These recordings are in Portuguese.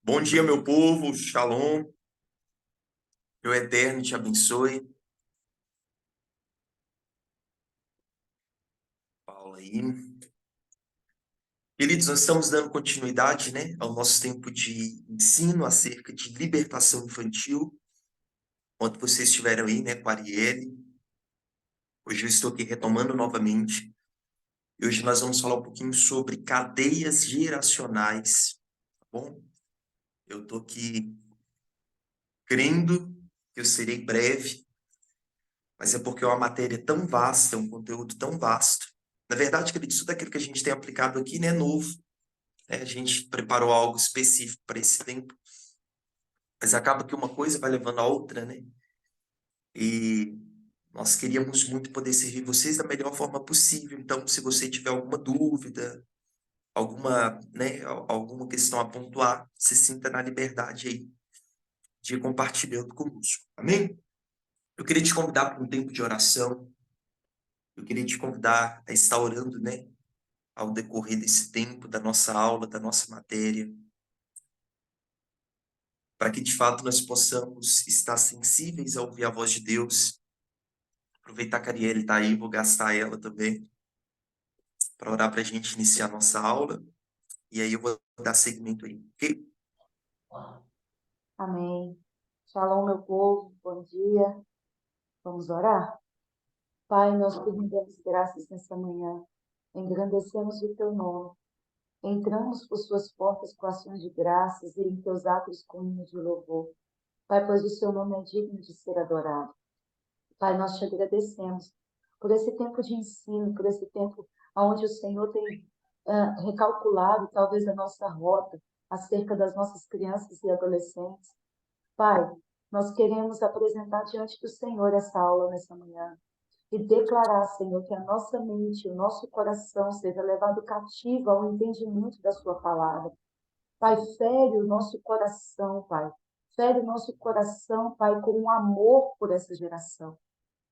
Bom dia, meu povo, Shalom, meu Eterno te abençoe. Paula aí. Queridos, nós estamos dando continuidade, ao nosso tempo de ensino acerca de libertação infantil. Ontem vocês estiveram aí, com a Arielle. Hoje eu estou aqui retomando novamente. E hoje nós vamos falar um pouquinho sobre cadeias geracionais, tá bom? Eu estou aqui crendo que eu serei breve, mas é porque é uma matéria tão vasta, é um conteúdo tão vasto. Na verdade, queridos, tudo aquilo que a gente tem aplicado aqui, é novo. A gente preparou algo específico para esse tempo, mas acaba que uma coisa vai levando a outra, né? E nós queríamos muito poder servir vocês da melhor forma possível. Então, se você tiver alguma dúvida, alguma questão a pontuar, se sinta na liberdade aí de ir compartilhando conosco. Amém? Eu queria te convidar para um tempo de oração. Eu queria te convidar a estar orando, ao decorrer desse tempo, da nossa aula, da nossa matéria, para que de fato nós possamos estar sensíveis a ouvir a voz de Deus. Aproveitar que a Arielle está aí, vou gastar ela também para orar para a gente iniciar a nossa aula. E aí eu vou dar seguimento aí, ok? Amém. Shalom, meu povo, bom dia. Vamos orar? Pai, nós te rendemos graças nessa manhã. Engrandecemos o teu nome. Entramos por suas portas com ações de graças e em teus atos com hinos de louvor. Pai, pois o seu nome é digno de ser adorado. Pai, nós te agradecemos por esse tempo de ensino, por esse tempo onde o Senhor tem recalculado talvez a nossa rota acerca das nossas crianças e adolescentes. Pai, nós queremos apresentar diante do Senhor essa aula nessa manhã e declarar, Senhor, que a nossa mente, o nosso coração seja levado cativo ao entendimento da sua palavra. Pai, fere o nosso coração, Pai. Fere o nosso coração, Pai, com um amor por essa geração.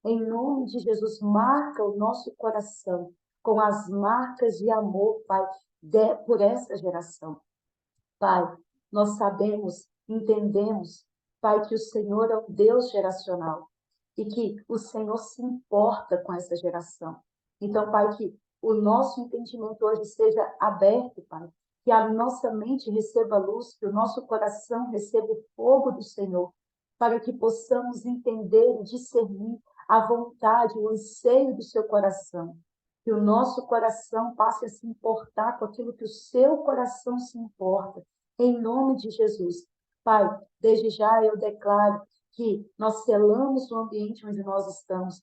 Em nome de Jesus, marca o nosso coração com as marcas de amor, Pai, por essa geração. Pai, nós sabemos, entendemos, Pai, que o Senhor é um Deus geracional e que o Senhor se importa com essa geração. Então, Pai, que o nosso entendimento hoje seja aberto, Pai, que a nossa mente receba luz, que o nosso coração receba o fogo do Senhor, para que possamos entender e discernir a vontade, o anseio do seu coração. Que o nosso coração passe a se importar com aquilo que o seu coração se importa em nome de Jesus. Pai, desde já eu declaro que nós selamos o ambiente onde nós estamos,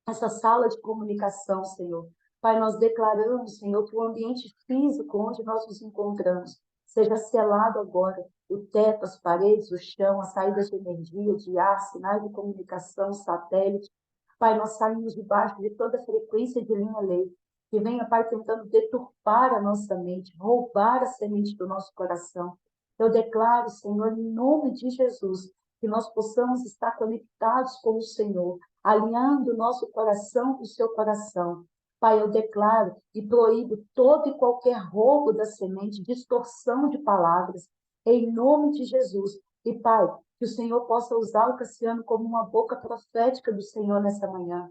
essa sala de comunicação, Senhor. Pai, nós declaramos, Senhor, que o ambiente físico onde nós nos encontramos seja selado agora, o teto, as paredes, o chão, as saídas de energia, de ar, sinais de comunicação, satélite. Pai, nós saímos debaixo de toda frequência de linha-lei, que venha, Pai, tentando deturpar a nossa mente, roubar a semente do nosso coração. Eu declaro, Senhor, em nome de Jesus, que nós possamos estar conectados com o Senhor, alinhando o nosso coração com o seu coração. Pai, eu declaro e proíbo todo e qualquer roubo da semente, distorção de palavras, em nome de Jesus. E, Pai, que o Senhor possa usar o Cassiano como uma boca profética do Senhor nessa manhã.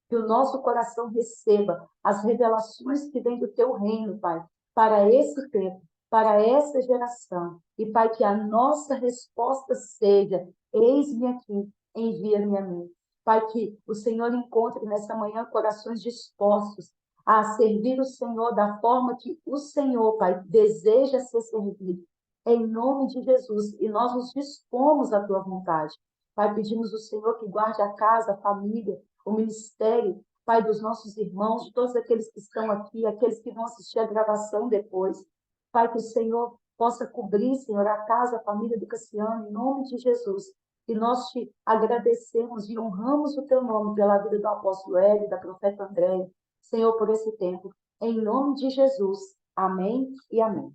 Que o nosso coração receba as revelações que vêm do teu reino, Pai, para esse tempo, para essa geração. E, Pai, que a nossa resposta seja: eis-me aqui, envia-me a mim. Pai, que o Senhor encontre nessa manhã corações dispostos a servir o Senhor da forma que o Senhor, Pai, deseja ser servido. Em nome de Jesus. E nós nos dispomos à tua vontade. Pai, pedimos ao Senhor que guarde a casa, a família, o ministério, Pai, dos nossos irmãos, de todos aqueles que estão aqui, aqueles que vão assistir a gravação depois. Pai, que o Senhor possa cobrir, Senhor, a casa, a família do Cassiano, em nome de Jesus. E nós te agradecemos e honramos o teu nome pela vida do apóstolo Hélio, da profeta Andréia, Senhor, por esse tempo. Em nome de Jesus. Amém e amém.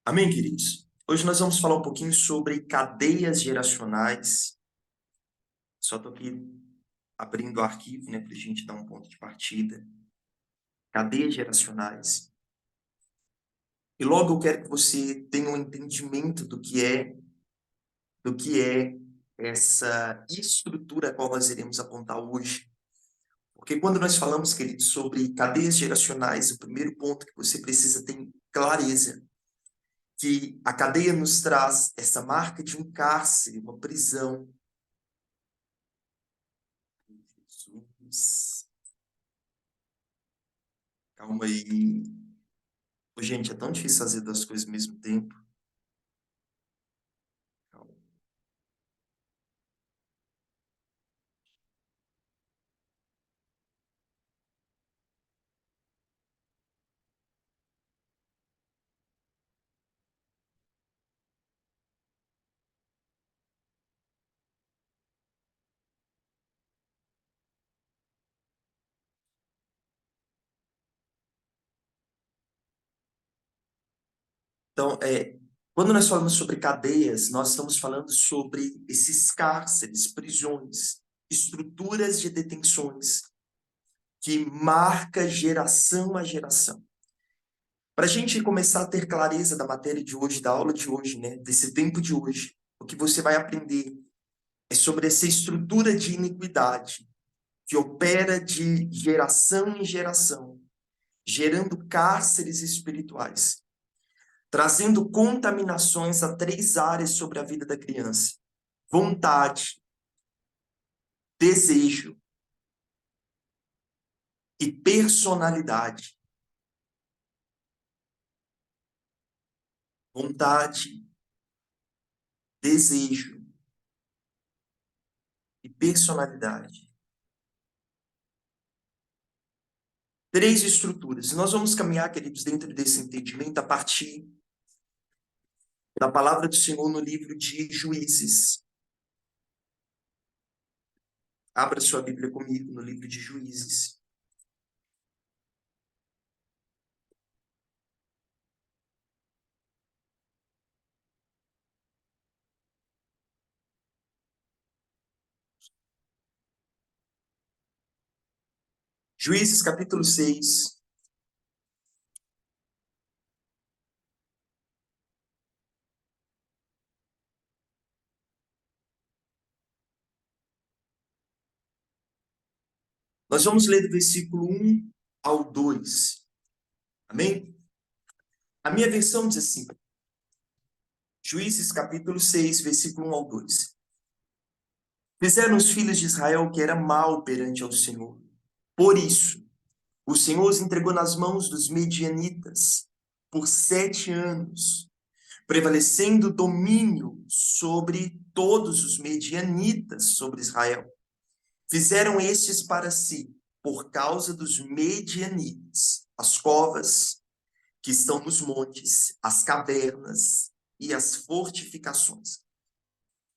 Amém, queridos? Hoje nós vamos falar um pouquinho sobre cadeias geracionais. Só estou aqui abrindo o arquivo, para a gente dar um ponto de partida. cadeias geracionais. E logo eu quero que você tenha um entendimento do que é essa estrutura a qual nós iremos apontar hoje. Porque quando nós falamos, queridos, sobre cadeias geracionais, o primeiro ponto que você precisa ter clareza, que a cadeia nos traz essa marca de um cárcere, uma prisão. Jesus. Calma aí. Ô, gente, é tão difícil fazer duas coisas ao mesmo tempo. Calma. Então, quando nós falamos sobre cadeias, nós estamos falando sobre esses cárceres, prisões, estruturas de detenções que marca geração a geração. Para a gente começar a ter clareza da matéria de hoje, da aula de hoje, né, desse tempo de hoje, o que você vai aprender é sobre essa estrutura de iniquidade que opera de geração em geração, gerando cárceres espirituais, trazendo contaminações a três áreas sobre a vida da criança: vontade, desejo e personalidade. Vontade, desejo e personalidade. Três estruturas. E nós vamos caminhar, queridos, dentro desse entendimento a partir da palavra do Senhor no livro de Juízes. Abra sua Bíblia comigo no livro de Juízes. Juízes, capítulo 6. Nós vamos ler do versículo 1 ao 2. Amém? A minha versão diz assim: Juízes, capítulo 6, versículo 1 ao 2. Fizeram os filhos de Israel o que era mal perante ao Senhor. Por isso, o Senhor os entregou nas mãos dos medianitas por 7 anos, prevalecendo domínio sobre todos os medianitas sobre Israel. Fizeram estes para si, por causa dos medianitas, as covas que estão nos montes, as cavernas e as fortificações.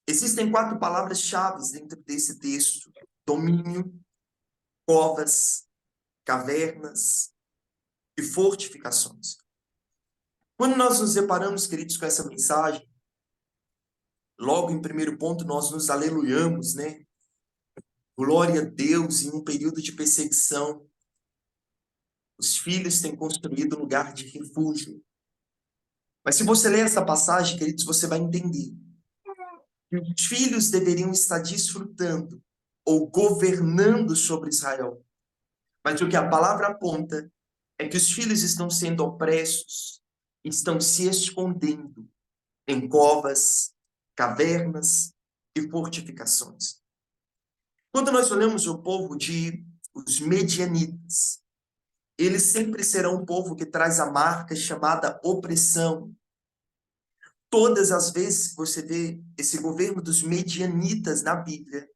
Existem 4 palavras-chave dentro desse texto: domínio, covas, cavernas e fortificações. Quando nós nos deparamos, queridos, com essa mensagem, logo em primeiro ponto nós nos aleluiamos, né? Glória a Deus, em um período de perseguição, os filhos têm construído um lugar de refúgio. Mas se você ler essa passagem, queridos, você vai entender que os filhos deveriam estar desfrutando ou governando sobre Israel. Mas o que a palavra aponta é que os filhos estão sendo opressos, estão se escondendo em covas, cavernas e fortificações. Quando nós olhamos o povo os medianitas, eles sempre serão um povo que traz a marca chamada opressão. Todas as vezes que você vê esse governo dos medianitas na Bíblia,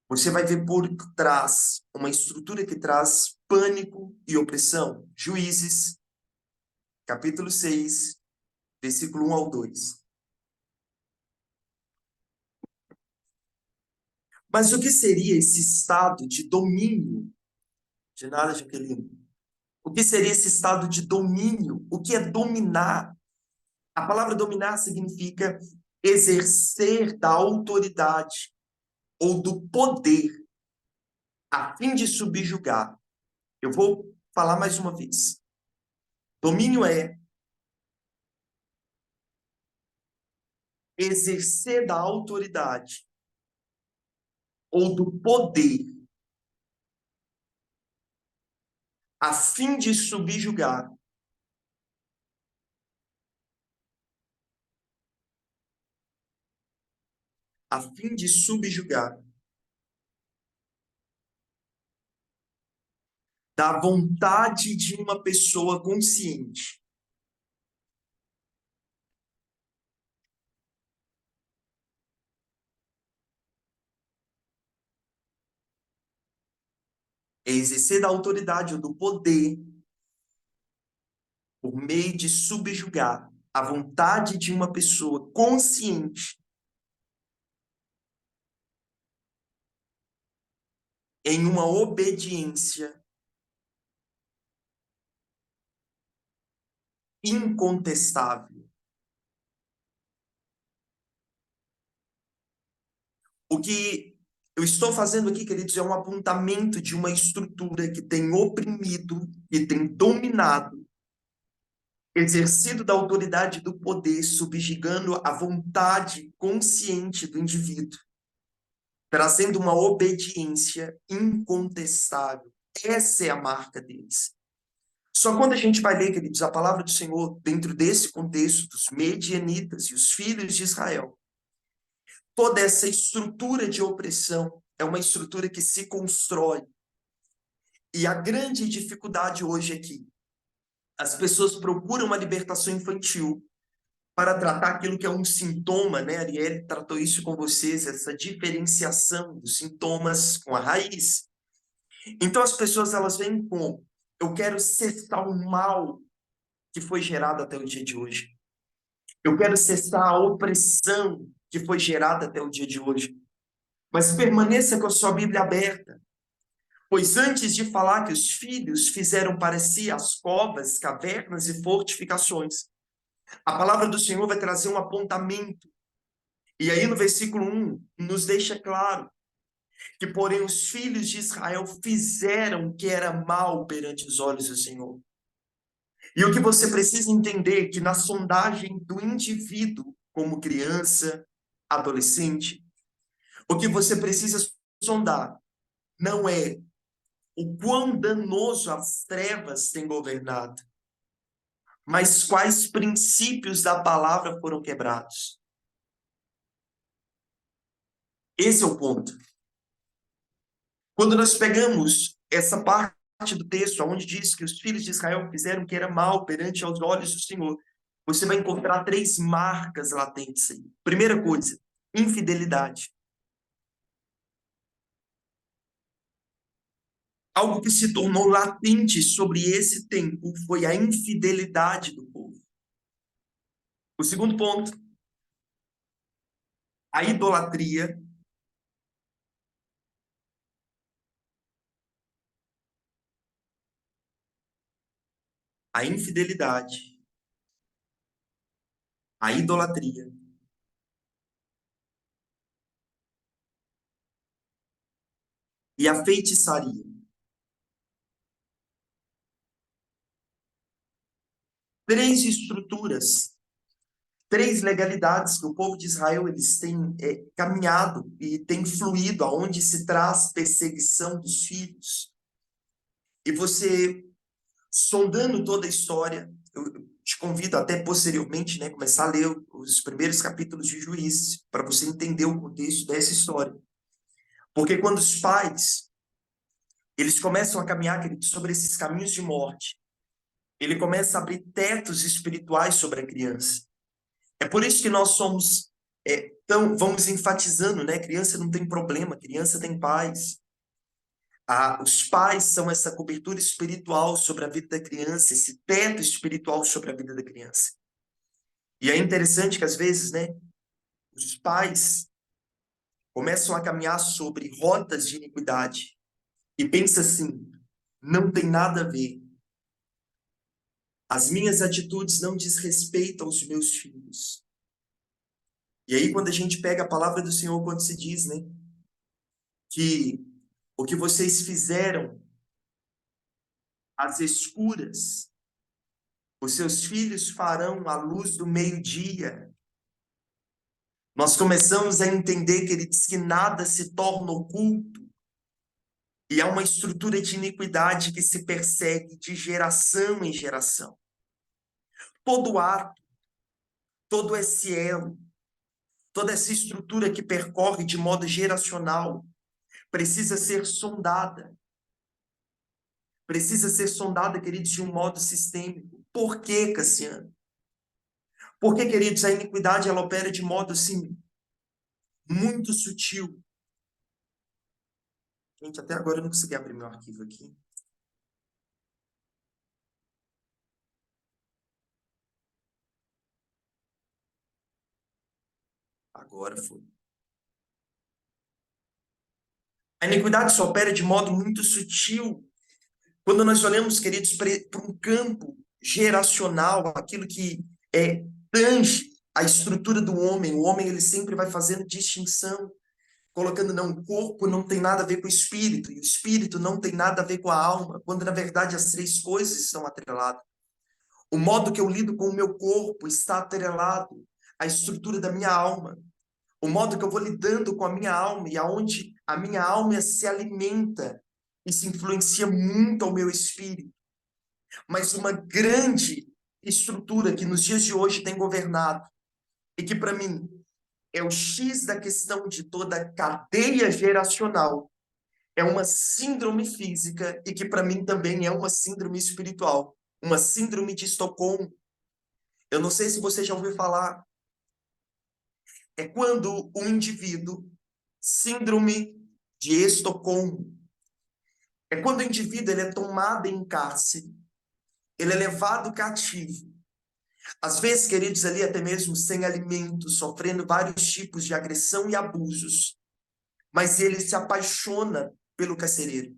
você vai ver por trás uma estrutura que traz pânico e opressão. Juízes, capítulo 6, versículo 1 ao 2. Mas o que seria esse estado de domínio? De nada, Jaqueline. O que seria esse estado de domínio? O que é dominar? A palavra dominar significa exercer da autoridade ou do poder a fim de subjugar. Eu vou falar mais uma vez. Domínio é exercer da autoridade ou do poder a fim de subjugar a fim de subjugar da vontade de uma pessoa consciente. É exercer da autoridade ou do poder por meio de subjugar a vontade de uma pessoa consciente em uma obediência incontestável. O que eu estou fazendo aqui, queridos, é um apontamento de uma estrutura que tem oprimido, que tem dominado, exercido da autoridade do poder, subjugando a vontade consciente do indivíduo, trazendo uma obediência incontestável. Essa é a marca deles. Só quando a gente vai ler, queridos, a palavra do Senhor dentro desse contexto dos medianitas e os filhos de Israel, toda essa estrutura de opressão é uma estrutura que se constrói. E a grande dificuldade hoje é que as pessoas procuram uma libertação infantil para tratar aquilo que é um sintoma, né? A Arielle tratou isso com vocês, essa diferenciação dos sintomas com a raiz. Então as pessoas elas vêm com: eu quero cessar o mal que foi gerado até o dia de hoje. Eu quero cessar a opressão que foi gerada até o dia de hoje. Mas permaneça com a sua Bíblia aberta. Pois antes de falar que os filhos fizeram para si as covas, cavernas e fortificações, a palavra do Senhor vai trazer um apontamento. E aí no versículo 1, nos deixa claro que, porém, os filhos de Israel fizeram o que era mal perante os olhos do Senhor. E o que você precisa entender é que na sondagem do indivíduo, como criança, adolescente, o que você precisa sondar não é o quão danoso as trevas têm governado, mas quais princípios da palavra foram quebrados. Esse é o ponto. Quando nós pegamos essa parte do texto, onde diz que os filhos de Israel fizeram o que era mal perante aos olhos do Senhor, você vai encontrar três marcas latentes aí. Primeira coisa, infidelidade. Algo que se tornou latente sobre esse tempo foi a infidelidade do povo. O segundo ponto, a idolatria. A infidelidade, a idolatria e a feitiçaria. Três estruturas, três legalidades que o povo de Israel eles têm caminhado e têm fluído aonde se traz perseguição dos filhos. E você, sondando toda a história, eu te convido até posteriormente, né, começar a ler os primeiros capítulos de Juízes, para você entender o contexto dessa história. Porque quando os pais, eles começam a caminhar, queridos, sobre esses caminhos de morte, ele começa a abrir tetos espirituais sobre a criança. É por isso que nós somos vamos enfatizando, né? Criança não tem problema, criança tem paz. Os pais são essa cobertura espiritual sobre a vida da criança, esse teto espiritual sobre a vida da criança. E é interessante que às vezes, né, os pais começam a caminhar sobre rotas de iniquidade e pensa assim: não tem nada a ver. As minhas atitudes não desrespeitam os meus filhos. E aí, quando a gente pega a palavra do Senhor, quando se diz, né, que o que vocês fizeram às escuras. Os seus filhos farão a luz do meio-dia. Nós começamos a entender, queridos, que nada se torna oculto. E há uma estrutura de iniquidade que se persegue de geração em geração. Todo ato, todo esse elo, toda essa estrutura que percorre de modo geracional precisa ser sondada. Precisa ser sondada, queridos, de um modo sistêmico. Por quê, Cassiano? Porque, queridos, a iniquidade ela opera de modo assim muito sutil. Gente, até agora eu não consegui abrir meu arquivo aqui. Agora foi. A iniquidade só opera de modo muito sutil. Quando nós olhamos, queridos, para um campo geracional, aquilo que tange a estrutura do homem, o homem ele sempre vai fazendo distinção, colocando, não, o corpo não tem nada a ver com o espírito, e o espírito não tem nada a ver com a alma, quando na verdade as três coisas estão atreladas. O modo que eu lido com o meu corpo está atrelado à estrutura da minha alma. O modo que eu vou lidando com a minha alma e aonde a minha alma se alimenta, isso influencia muito ao meu espírito. Mas uma grande estrutura que nos dias de hoje tem governado e que para mim é o X da questão de toda a cadeia geracional, é uma síndrome física e que para mim também é uma síndrome espiritual, uma síndrome de Estocolmo. Eu não sei se você já ouviu falar, é quando um indivíduo, síndrome de Estocolmo, é quando o indivíduo ele é tomado em cárcere, ele é levado cativo. Às vezes, queridos, ali até mesmo sem alimento, sofrendo vários tipos de agressão e abusos, mas ele se apaixona pelo carcereiro.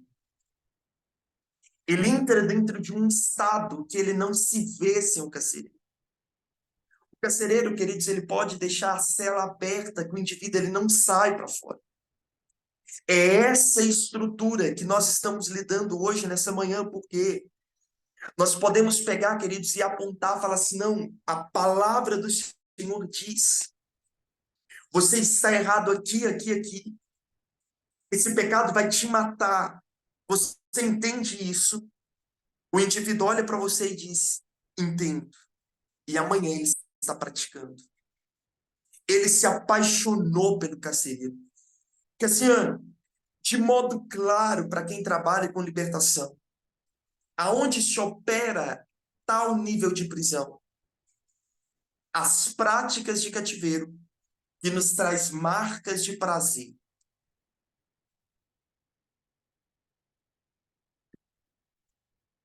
Ele entra dentro de um estado que ele não se vê sem o carcereiro. O carcereiro, queridos, ele pode deixar a cela aberta que o indivíduo ele não sai para fora. É essa estrutura que nós estamos lidando hoje, nessa manhã, porque nós podemos pegar, queridos, e apontar, falar assim, não, a palavra do Senhor diz, você está errado aqui, aqui, aqui. Esse pecado vai te matar. Você entende isso? O indivíduo olha para você e diz, entendo. E amanhã ele está praticando. Ele se apaixonou pelo carcereiro. Cassiano, de modo claro para quem trabalha com libertação, aonde se opera tal nível de prisão? As práticas de cativeiro que nos traz marcas de prazer.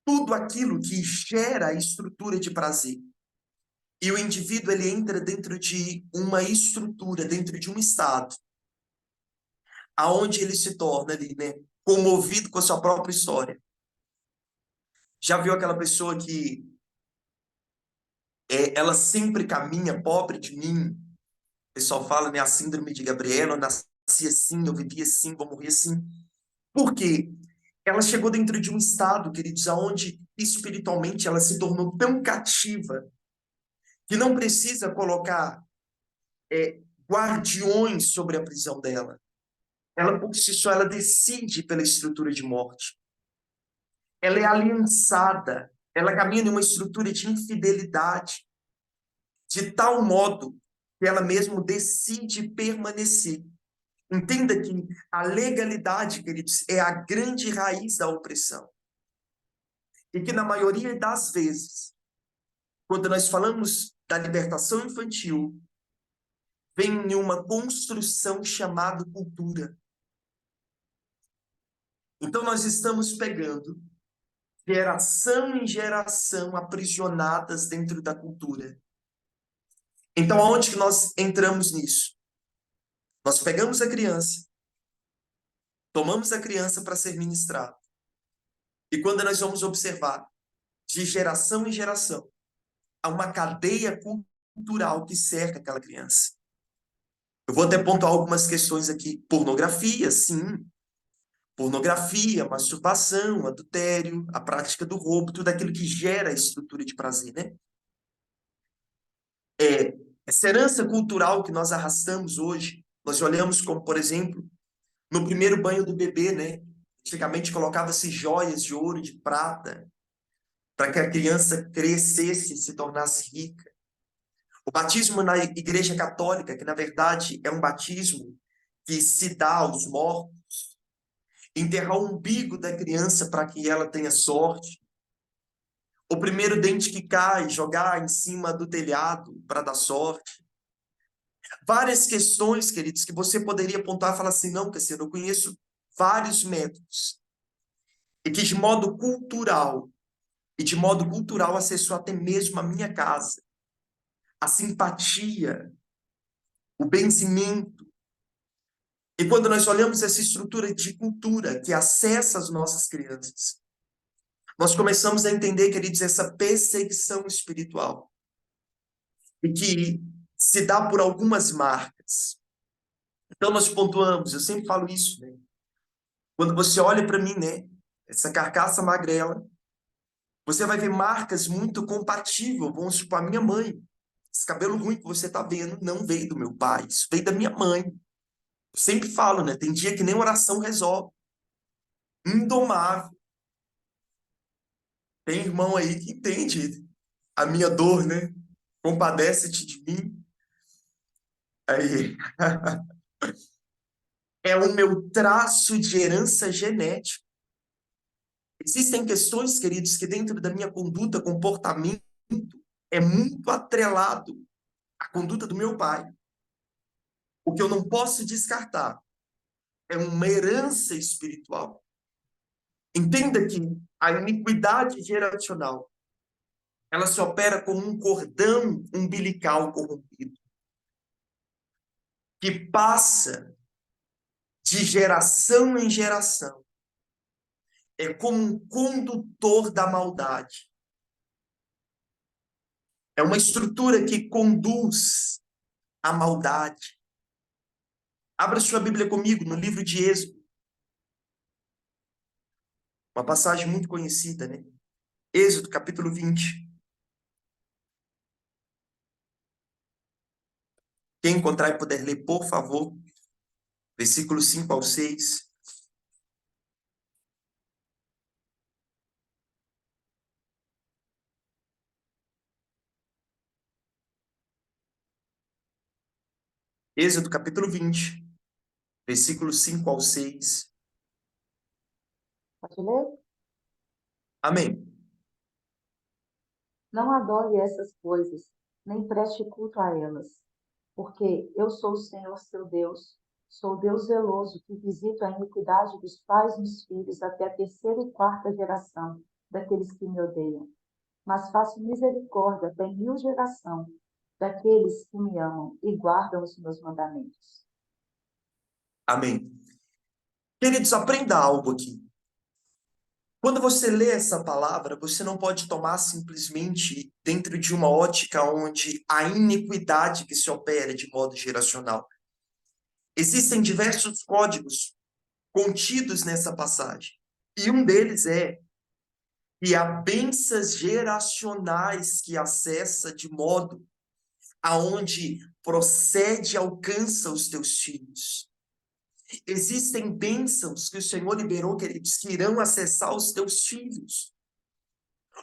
Tudo aquilo que gera a estrutura de prazer. E o indivíduo ele entra dentro de uma estrutura, dentro de um estado, aonde ele se torna ali, né, comovido com a sua própria história. Já viu aquela pessoa que ela sempre caminha pobre de mim? O pessoal fala, né, a síndrome de Gabriela, eu nasci assim, eu vivi assim, vou morrer assim. Por quê? Ela chegou dentro de um estado, queridos, aonde espiritualmente ela se tornou tão cativa que não precisa colocar guardiões sobre a prisão dela. Ela, por si só, ela decide pela estrutura de morte. Ela é aliançada, ela caminha numa estrutura de infidelidade, de tal modo que ela mesmo decide permanecer. Entenda que a legalidade, queridos, é a grande raiz da opressão. E que na maioria das vezes, quando nós falamos da libertação infantil, vem em uma construção chamada cultura. Então nós estamos pegando geração em geração aprisionadas dentro da cultura. Então aonde que nós entramos nisso? Nós pegamos a criança, tomamos a criança para ser ministrado. E quando nós vamos observar, de geração em geração, há uma cadeia cultural que cerca aquela criança. Eu vou até pontuar algumas questões aqui. Pornografia, sim. Pornografia, masturbação, adultério, a prática do roubo, tudo aquilo que gera a estrutura de prazer, né? Essa herança cultural que nós arrastamos hoje, nós olhamos como, por exemplo, no primeiro banho do bebê, né? Antigamente colocava-se joias de ouro, de prata, para que a criança crescesse e se tornasse rica. O batismo na Igreja Católica, que na verdade é um batismo que se dá aos mortos, enterrar o umbigo da criança para que ela tenha sorte. O primeiro dente que cai, jogar em cima do telhado para dar sorte. Várias questões, queridos, que você poderia apontar e falar assim, não, Cassiano, eu conheço vários métodos. E que de modo cultural acessou até mesmo a minha casa. A simpatia, o benzimento. E quando nós olhamos essa estrutura de cultura que acessa as nossas crianças, nós começamos a entender, queridos, essa perseguição espiritual. E que se dá por algumas marcas. Então nós pontuamos, eu sempre falo isso, né? Quando você olha para mim, né? Essa carcaça magrela, você vai ver marcas muito compatíveis, vamos supor, a minha mãe. Esse cabelo ruim que você está vendo não veio do meu pai, isso veio da minha mãe. Eu sempre falo, né? Tem dia que nem oração resolve. Indomável. Tem irmão aí que entende a minha dor, né? Compadece-te de mim. Aí. É o meu traço de herança genética. Existem questões, queridos, que dentro da minha conduta, comportamento, é muito atrelado à conduta do meu pai. O que eu não posso descartar é uma herança espiritual. Entenda que a iniquidade geracional, ela se opera como um cordão umbilical corrompido, que passa de geração em geração. É como um condutor da maldade. É uma estrutura que conduz à maldade. Abra sua Bíblia comigo no livro de Êxodo. Uma passagem muito conhecida, né? Êxodo, capítulo 20. Quem encontrar e puder ler, por favor, versículos 5 ao 6. Êxodo, capítulo 20, versículos 5 ao 6. Pode ler? Amém. Não adore essas coisas, nem preste culto a elas, porque eu sou o Senhor seu Deus, sou Deus zeloso, que visito a iniquidade dos pais nos filhos até a terceira e quarta geração daqueles que me odeiam. Mas faço misericórdia até 1000 geração daqueles que me amam e guardam os meus mandamentos. Amém. Queridos, aprenda algo aqui. Quando você lê essa palavra, você não pode tomar simplesmente dentro de uma ótica onde a iniquidade que se opera de modo geracional. Existem diversos códigos contidos nessa passagem. E um deles é que há bênçãos geracionais que acessa de modo aonde procede e alcança os teus filhos. Existem bênçãos que o Senhor liberou, queridos, que irão acessar os teus filhos.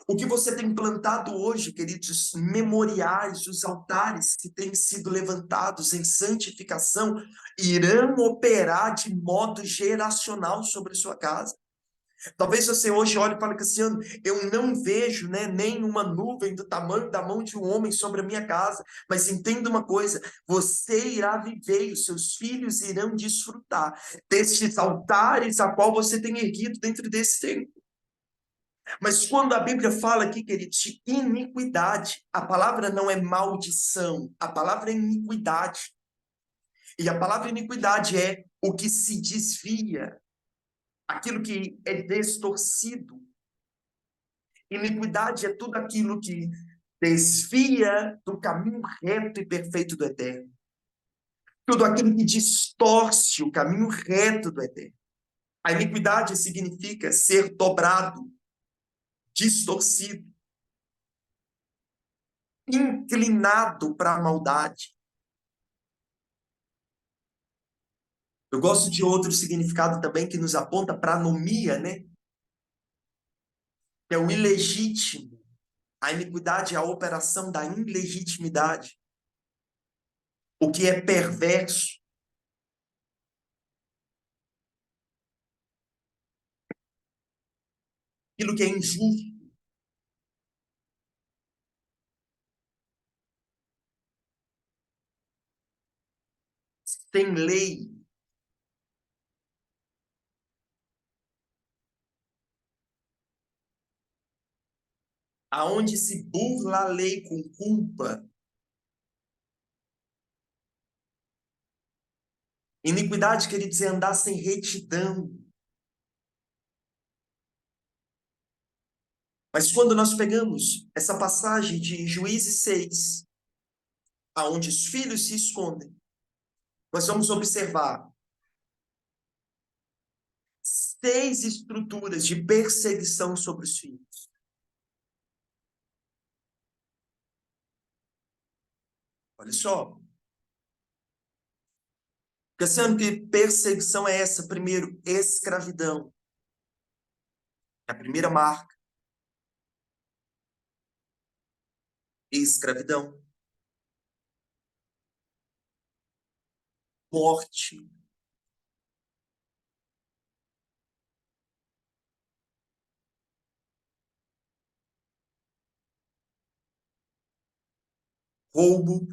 O que você tem plantado hoje, queridos, memoriais, os altares que têm sido levantados em santificação, irão operar de modo geracional sobre sua casa. Talvez você hoje olhe e fale, Cassiano, eu não vejo, né, nenhuma nuvem do tamanho da mão de um homem sobre a minha casa, mas entenda uma coisa, você irá viver e os seus filhos irão desfrutar destes altares a qual você tem erguido dentro desse tempo. Mas quando a Bíblia fala aqui, queridos, de iniquidade, a palavra não é maldição, a palavra é iniquidade. E a palavra iniquidade é o que se desvia, aquilo que é distorcido. Iniquidade é tudo aquilo que desvia do caminho reto e perfeito do eterno. Tudo aquilo que distorce o caminho reto do eterno. A iniquidade significa ser dobrado, distorcido, inclinado para a maldade. Eu gosto de outro significado também que nos aponta para a anomia, né? Que é o ilegítimo. A iniquidade é a operação da ilegitimidade. O que é perverso. Aquilo que é injusto. Sem lei. Aonde se burla a lei com culpa. Iniquidade quer dizer andar sem retidão. Mas quando nós pegamos essa passagem de Juízes 6, aonde os filhos se escondem, nós vamos observar 6 estruturas de perseguição sobre os filhos. Olha só. Pensando que perseguição é essa? Primeiro, escravidão. É a primeira marca. Escravidão. Morte. Roubo.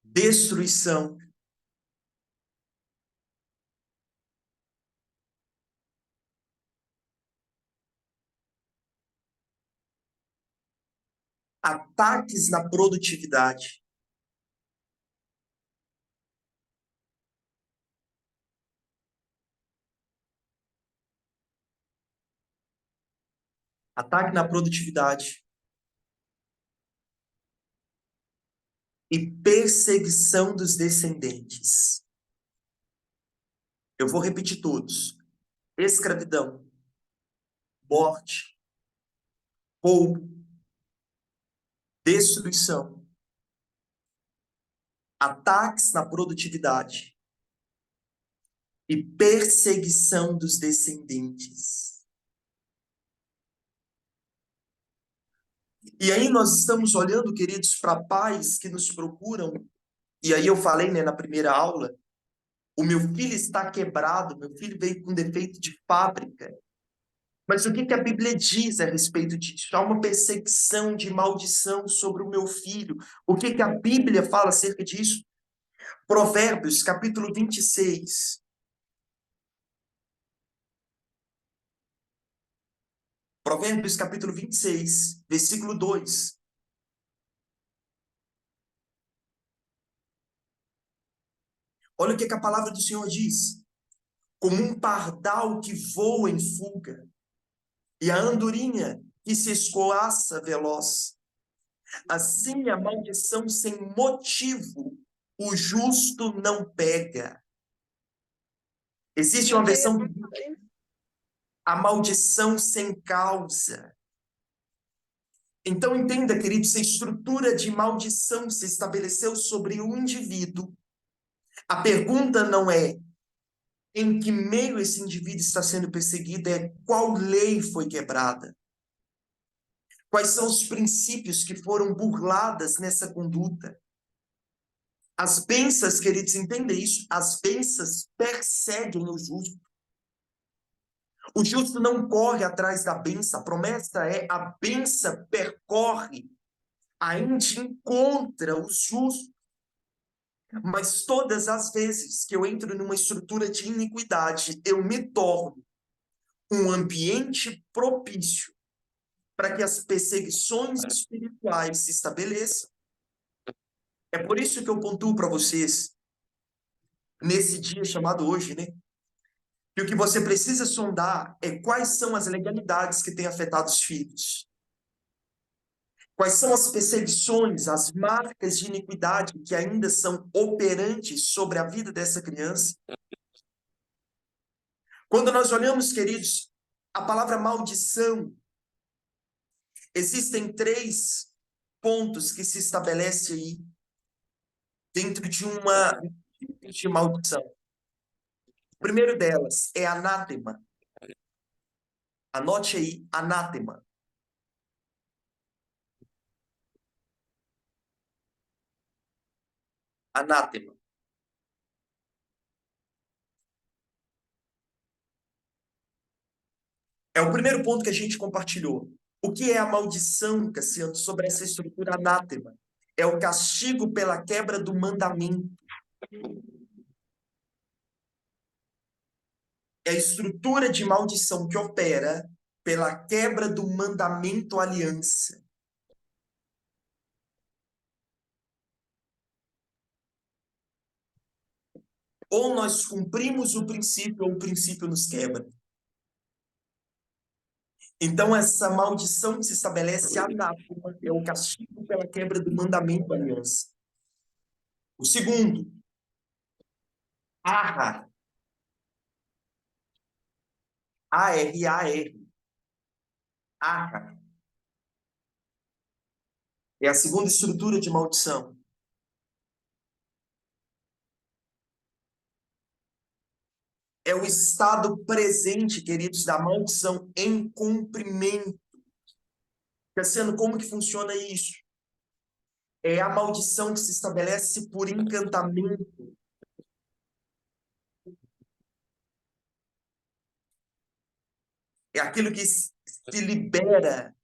Destruição. Ataques na produtividade. Ataque na produtividade. E perseguição dos descendentes. Eu vou repetir todos. Escravidão. Morte. Roubo. Destruição. Ataques na produtividade. E perseguição dos descendentes. E aí nós estamos olhando, queridos, para pais que nos procuram. E aí eu falei, né, na primeira aula, o meu filho está quebrado, meu filho veio com defeito de fábrica. Mas o que que a Bíblia diz a respeito disso? Há uma perseguição de maldição sobre o meu filho. O que que a Bíblia fala acerca disso? Provérbios, capítulo 26. Provérbios, capítulo 26, versículo 2. Olha o que que a palavra do Senhor diz. Como um pardal que voa em fuga, e a andorinha que se escoaça veloz. Assim a maldição sem motivo, o justo não pega. Existe uma versão que diz a maldição sem causa. Então entenda, querido, se a estrutura de maldição se estabeleceu sobre o indivíduo, a pergunta não é em que meio esse indivíduo está sendo perseguido, é qual lei foi quebrada. Quais são os princípios que foram burladas nessa conduta? As bênçãos, queridos, entendem isso? As bênçãos perseguem o justo. O justo não corre atrás da bênção. A promessa é a bênção percorre, ainda encontra o justo. Mas todas as vezes que eu entro numa estrutura de iniquidade, eu me torno um ambiente propício para que as perseguições espirituais se estabeleçam. É por isso que eu pontuo para vocês, nesse dia chamado hoje, né? Que o que você precisa sondar é quais são as legalidades que têm afetado os filhos. Quais são as perseguições, as marcas de iniquidade que ainda são operantes sobre a vida dessa criança? Quando nós olhamos, queridos, a palavra maldição, existem 3 pontos que se estabelece aí dentro de uma de maldição. O primeiro delas é anátema. Anote aí, anátema. Anátema. É o primeiro ponto que a gente compartilhou. O que é a maldição, Cassiano, sobre essa estrutura anátema? É o castigo pela quebra do mandamento. É a estrutura de maldição que opera pela quebra do mandamento aliança. Ou nós cumprimos o princípio, ou o princípio nos quebra. Então, essa maldição que se estabelece anátema é o castigo pela quebra do mandamento aliança. O segundo, arra. A-R-A-R. Arra. É a segunda estrutura de maldição. É o estado presente, queridos, da maldição em cumprimento. Cassiano, como que funciona isso? É a maldição que se estabelece por encantamento. É aquilo que se libera.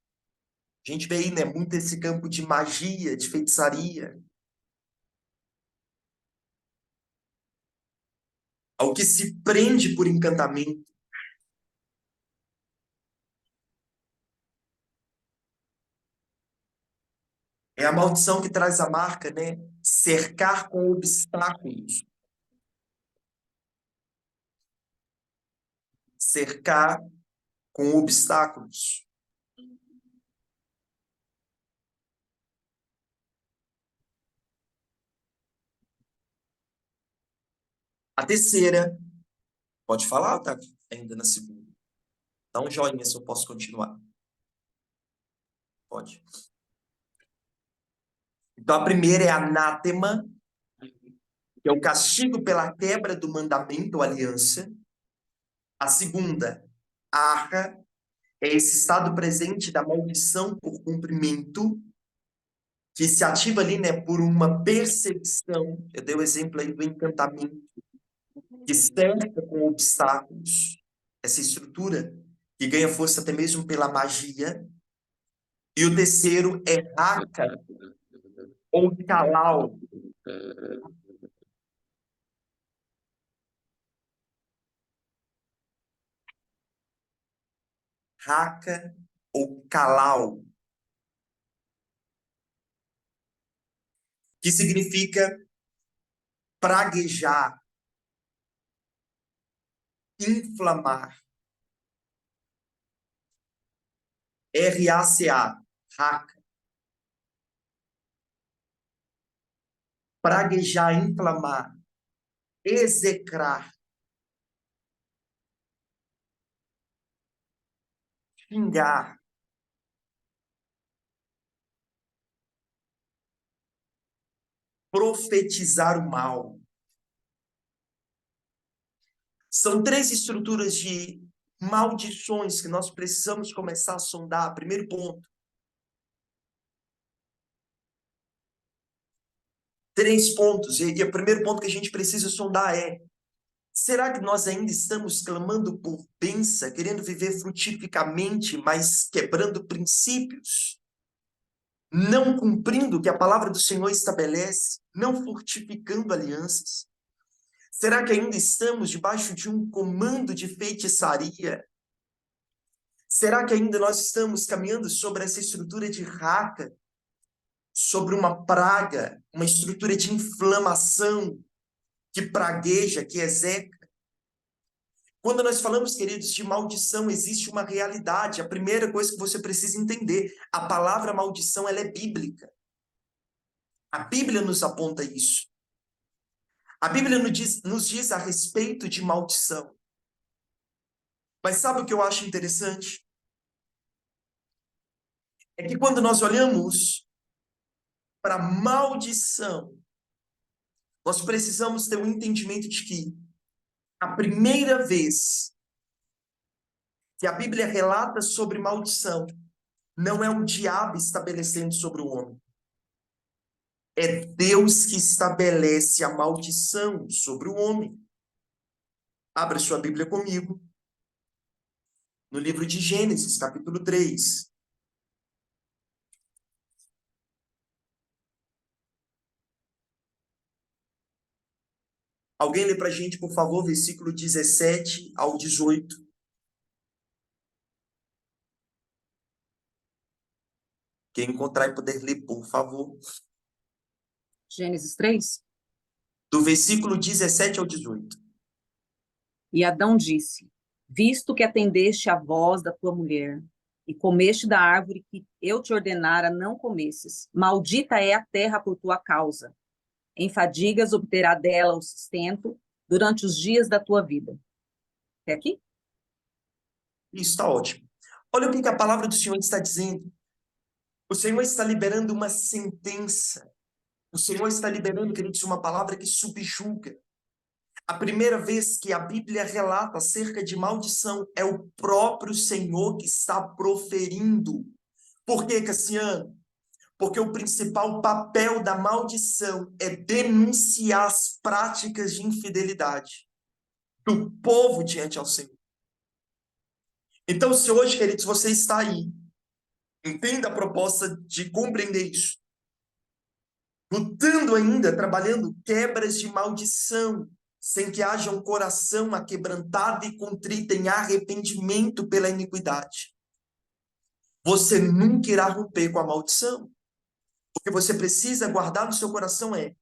A gente vê aí, né, muito esse campo de magia, de feitiçaria. Ao que se prende por encantamento. É a maldição que traz a marca, né? Cercar com obstáculos. Cercar com obstáculos. A terceira, pode falar, tá? Ainda na segunda. Dá um joinha se eu posso continuar. Pode. Então, a primeira é anátema, que é o castigo pela quebra do mandamento ou aliança. A segunda, arra, é esse estado presente da maldição por cumprimento, que se ativa ali, né, por uma percepção. Eu dei o exemplo aí do encantamento, que cerca com obstáculos. Essa estrutura que ganha força até mesmo pela magia. E o terceiro é raca ou calau. Raca ou calau, que significa praguejar, inflamar. R-A-C-A, raca. Praguejar, inflamar, execrar, xingar, profetizar o mal. São 3 estruturas de maldições que nós precisamos começar a sondar. Primeiro ponto. 3 pontos. E o primeiro ponto que a gente precisa sondar é: será que nós ainda estamos clamando por bênção, querendo viver frutificamente, mas quebrando princípios? Não cumprindo o que a palavra do Senhor estabelece? Não fortificando alianças? Será que ainda estamos debaixo de um comando de feitiçaria? Será que ainda nós estamos caminhando sobre essa estrutura de raca, sobre uma praga, uma estrutura de inflamação que pragueja, que execa? Quando nós falamos, queridos, de maldição, existe uma realidade. A primeira coisa que você precisa entender, a palavra maldição, ela é bíblica. A Bíblia nos aponta isso. A Bíblia nos diz a respeito de maldição. Mas sabe o que eu acho interessante? É que quando nós olhamos para maldição, nós precisamos ter um entendimento de que a primeira vez que a Bíblia relata sobre maldição, não é o diabo estabelecendo sobre o homem. É Deus que estabelece a maldição sobre o homem. Abra sua Bíblia comigo, no livro de Gênesis, capítulo 3. Alguém lê para a gente, por favor, versículo 17 ao 18. Quem encontrar e puder ler, por favor. Gênesis 3. Do versículo 17 ao 18. E Adão disse: Visto que atendeste à voz da tua mulher, e comeste da árvore que eu te ordenara não comesses, maldita é a terra por tua causa. Em fadigas obterá dela o sustento durante os dias da tua vida. Até aqui? Isso está ótimo. Olha o que a palavra do Senhor está dizendo. O Senhor está liberando uma sentença. O Senhor está liberando, queridos, uma palavra que subjuga. A primeira vez que a Bíblia relata acerca de maldição é o próprio Senhor que está proferindo. Por quê, Cassiano? Porque o principal papel da maldição é denunciar as práticas de infidelidade do povo diante ao Senhor. Então, se hoje, queridos, você está aí, entenda a proposta de compreender isso. Lutando ainda, trabalhando quebras de maldição, sem que haja um coração aquebrantado e contrito em arrependimento pela iniquidade. Você nunca irá romper com a maldição. O que você precisa guardar no seu coração é: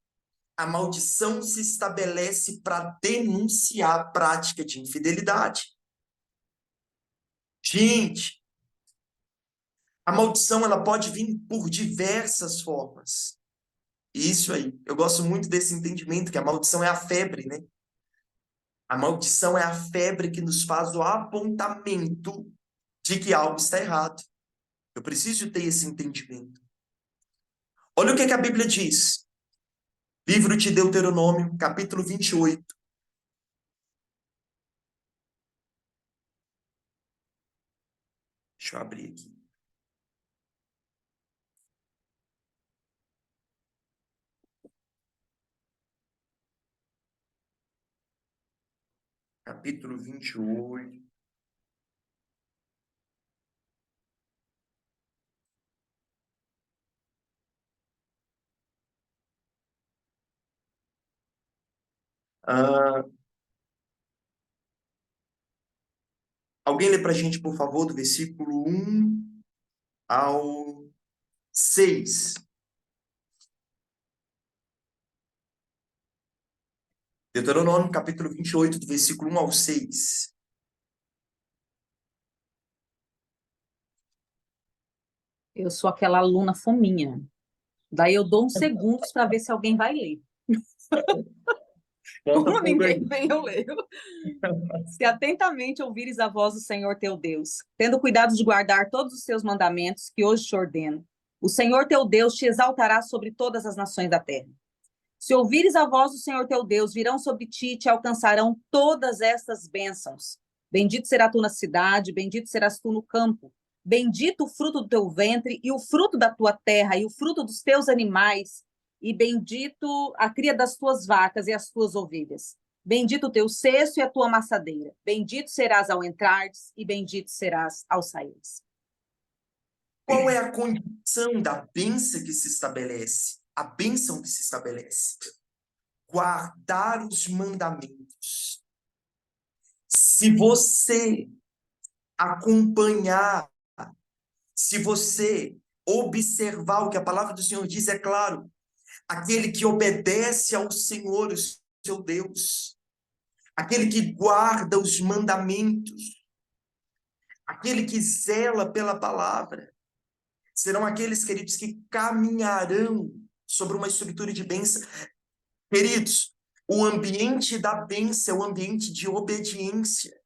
a maldição se estabelece para denunciar a prática de infidelidade. Gente, a maldição ela pode vir por diversas formas. Isso aí, eu gosto muito desse entendimento que a maldição é a febre, né? A maldição é a febre que nos faz o apontamento de que algo está errado. Eu preciso ter esse entendimento. Olha o que a Bíblia diz. Livro de Deuteronômio, capítulo 28. Deixa eu abrir aqui. Capítulo 28. Alguém lê para a gente, por favor, do versículo 1 ao 6. Deuteronômio, capítulo 28, do versículo 1 ao 6. Eu sou aquela aluna fominha. Daí eu dou uns segundos para ver se alguém vai ler. Como ninguém vem, eu leio. Se atentamente ouvires a voz do Senhor teu Deus, tendo cuidado de guardar todos os seus mandamentos que hoje te ordeno, o Senhor teu Deus te exaltará sobre todas as nações da terra. Se ouvires a voz do Senhor teu Deus, virão sobre ti e te alcançarão todas estas bênçãos. Bendito será tu na cidade, bendito serás tu no campo. Bendito o fruto do teu ventre e o fruto da tua terra e o fruto dos teus animais, e bendito a cria das tuas vacas e as tuas ovelhas. Bendito o teu cesto e a tua amassadeira. Bendito serás ao entrares e bendito serás ao saíres. Qual é a condição da bênção que se estabelece? A bênção que se estabelece. Guardar os mandamentos. Se você acompanhar, se você observar o que a palavra do Senhor diz, é claro, aquele que obedece ao Senhor, o seu Deus, aquele que guarda os mandamentos, aquele que zela pela palavra. Serão aqueles, queridos, que caminharão sobre uma estrutura de bênção. Queridos, o ambiente da bênção é o ambiente de obediência.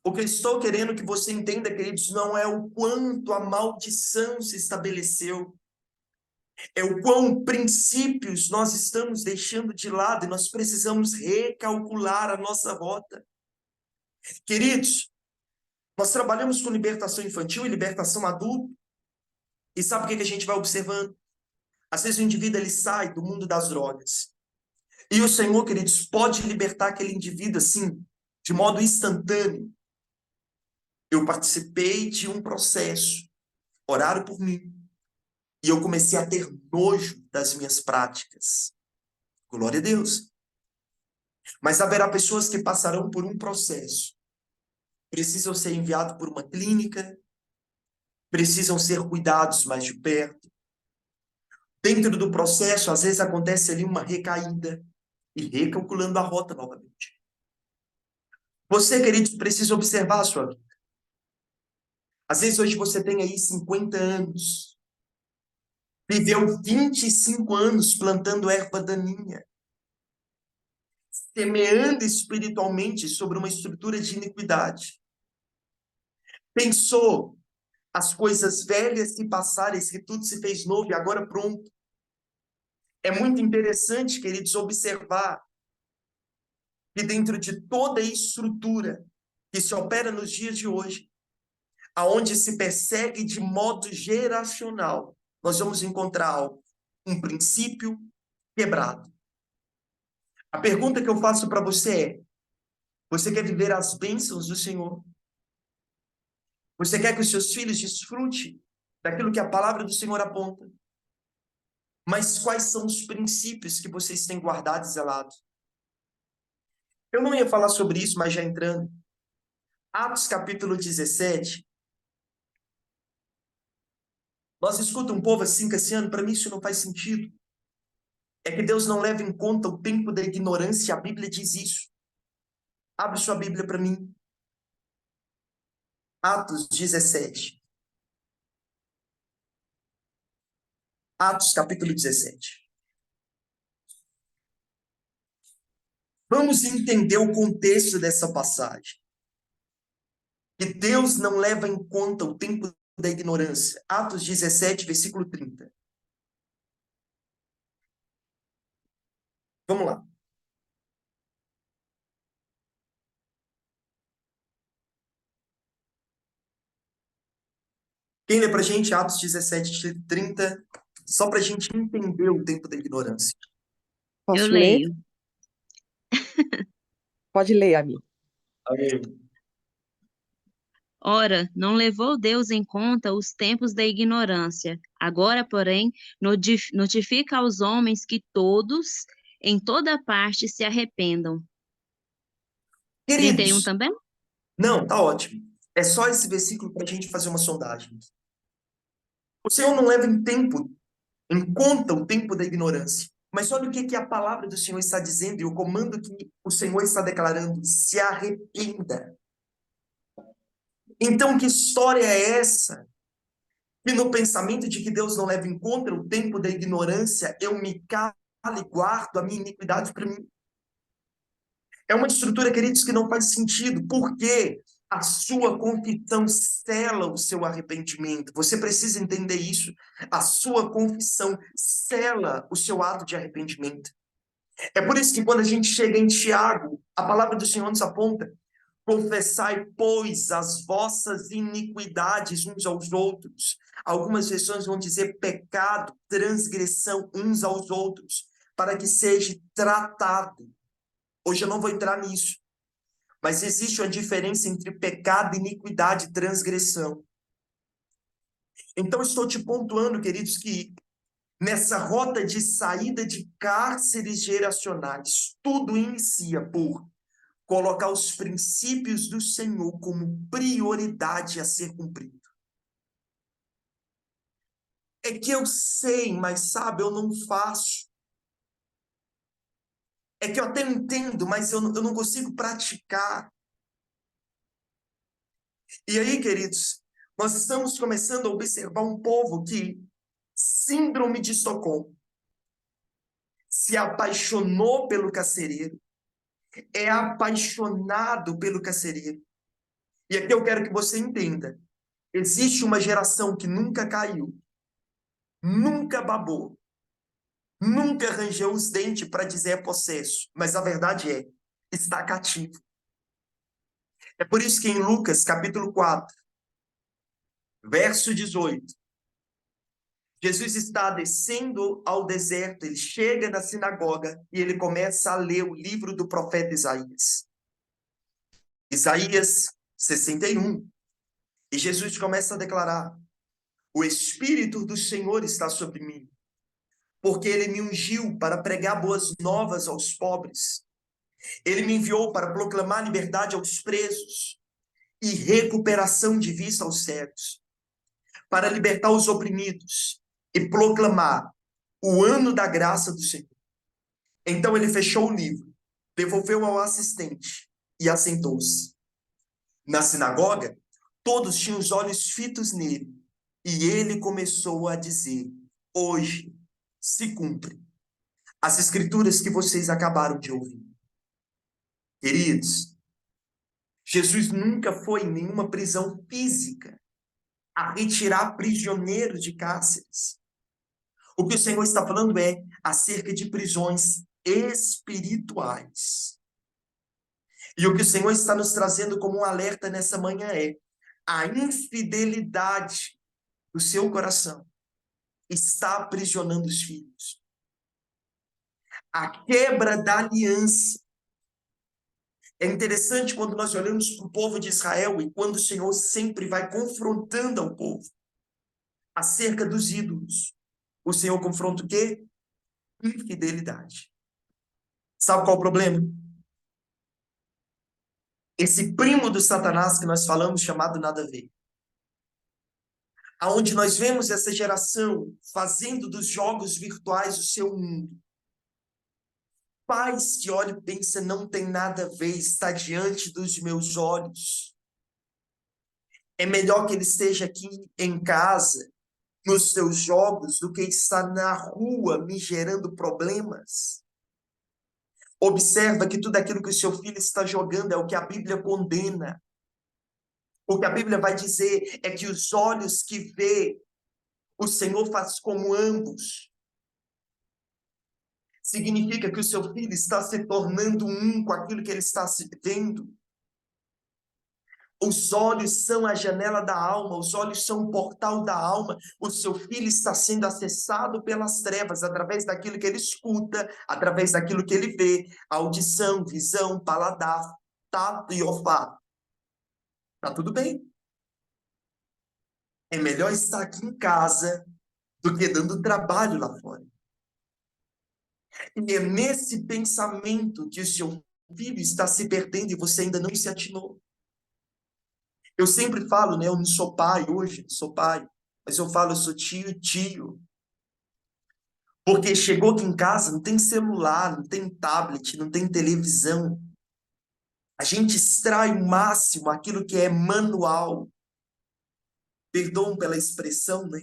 O que eu estou querendo que você entenda, queridos, não é o quanto a maldição se estabeleceu, é o quão princípios nós estamos deixando de lado e nós precisamos recalcular a nossa rota. Queridos, nós trabalhamos com libertação infantil e libertação adulta, e sabe o que a gente vai observando? Às vezes o indivíduo ele sai do mundo das drogas, e o Senhor, queridos, pode libertar aquele indivíduo assim, de modo instantâneo. Eu participei de um processo, oraram por mim, e eu comecei a ter nojo das minhas práticas. Glória a Deus. Mas haverá pessoas que passarão por um processo, precisam ser enviados por uma clínica, precisam ser cuidados mais de perto. Dentro do processo, às vezes acontece ali uma recaída e recalculando a rota novamente. Você, queridos, precisa observar a sua vida. Às vezes hoje você tem aí 50 anos, viveu 25 anos plantando erva daninha, semeando espiritualmente sobre uma estrutura de iniquidade. Pensou as coisas velhas se passaram, que tudo se fez novo e agora pronto. É muito interessante, queridos, observar que dentro de toda a estrutura que se opera nos dias de hoje, aonde se persegue de modo geracional, nós vamos encontrar algo, um princípio quebrado. A pergunta que eu faço para você é: você quer viver as bênçãos do Senhor? Você quer que os seus filhos desfrutem daquilo que a palavra do Senhor aponta? Mas quais são os princípios que vocês têm guardado e zelado? Eu não ia falar sobre isso, mas já entrando. Atos capítulo 17. Nós escutamos um povo assim, Cassiano, para mim isso não faz sentido. É que Deus não leva em conta o tempo da ignorância, a Bíblia diz isso. Abre sua Bíblia para mim. Atos 17. Atos capítulo 17. Vamos entender o contexto dessa passagem. Que Deus não leva em conta o tempo da ignorância. Atos 17, versículo 30. Vamos lá. Quem lê para a gente Atos 17, 30, só para a gente entender o tempo da ignorância. Eu Posso ler? leio. Pode ler, amigo. Amém. Ora, não levou Deus em conta os tempos da ignorância. Agora, porém, notifica aos homens que todos, em toda parte, se arrependam. 31 Queridos, também? não, tá ótimo. É só esse versículo para a gente fazer uma sondagem. O Senhor não leva em conta o tempo da ignorância. Mas olha o que a palavra do Senhor está dizendo e o comando que o Senhor está declarando: se arrependa. Então, que história é essa? E no pensamento de que Deus não leva em conta o tempo da ignorância, eu me calo e guardo a minha iniquidade para mim. É uma estrutura, queridos, que não faz sentido, porque a sua confissão sela o seu arrependimento. Você precisa entender isso. A sua confissão sela o seu ato de arrependimento. É por isso que quando a gente chega em Tiago, a palavra do Senhor nos aponta: confessai, pois, as vossas iniquidades uns aos outros. Algumas versões vão dizer pecado, transgressão uns aos outros, para que seja tratado. Hoje eu não vou entrar nisso, mas existe uma diferença entre pecado, iniquidade e transgressão. Então estou te pontuando, queridos, que nessa rota de saída de cárceres geracionais, tudo inicia por colocar os princípios do Senhor como prioridade a ser cumprido. É que eu sei, mas sabe, eu não faço. É que eu até entendo, mas eu não consigo praticar. E aí, queridos, nós estamos começando a observar um povo que, síndrome de Estocolmo, se apaixonou pelo carcereiro, é apaixonado pelo carcereiro. E aqui eu quero que você entenda. Existe uma geração que nunca caiu, nunca babou, nunca arranjou os dentes para dizer é possesso, mas a verdade é, está cativo. É por isso que em Lucas, capítulo 4, verso 18, Jesus está descendo ao deserto, ele chega na sinagoga e ele começa a ler o livro do profeta Isaías. Isaías 61. E Jesus começa a declarar: o Espírito do Senhor está sobre mim, porque ele me ungiu para pregar boas novas aos pobres. Ele me enviou para proclamar liberdade aos presos e recuperação de vista aos cegos, para libertar os oprimidos e proclamar o ano da graça do Senhor. Então ele fechou o livro, devolveu ao assistente e assentou-se. Na sinagoga, todos tinham os olhos fitos nele, e ele começou a dizer: hoje se cumpre as escrituras que vocês acabaram de ouvir. Queridos, Jesus nunca foi em nenhuma prisão física a retirar prisioneiros de cárceres. O que o Senhor está falando é acerca de prisões espirituais. E o que o Senhor está nos trazendo como um alerta nessa manhã é: a infidelidade do seu coração está aprisionando os filhos. A quebra da aliança. É interessante quando nós olhamos para o povo de Israel e quando o Senhor sempre vai confrontando ao povo acerca dos ídolos. O Senhor confronta o quê? Infidelidade. Sabe qual é o problema? Esse primo do Satanás que nós falamos, chamado nada a ver. Aonde nós vemos essa geração fazendo dos jogos virtuais o seu mundo. Pais que olham e pensam, não tem nada a ver, está diante dos meus olhos. É melhor que ele esteja aqui em casa, nos seus jogos, do que estar na rua me gerando problemas. Observa que tudo aquilo que o seu filho está jogando é o que a Bíblia condena. O que a Bíblia vai dizer é que os olhos que vê, o Senhor faz como ambos. Significa que o seu filho está se tornando um com aquilo que ele está vendo. Os olhos são a janela da alma, os olhos são o portal da alma. O seu filho está sendo acessado pelas trevas, através daquilo que ele escuta, através daquilo que ele vê, audição, visão, paladar, tato e olfato. Tá tudo bem. É melhor estar aqui em casa do que dando trabalho lá fora. E é nesse pensamento que o seu filho está se perdendo e você ainda não se atinou. Eu sempre falo, né? Eu não sou pai hoje, não sou pai. Mas eu falo, eu sou tio. Porque chegou aqui em casa, não tem celular, não tem tablet, não tem televisão. A gente extrai o máximo aquilo que é manual. Perdoam pela expressão, né?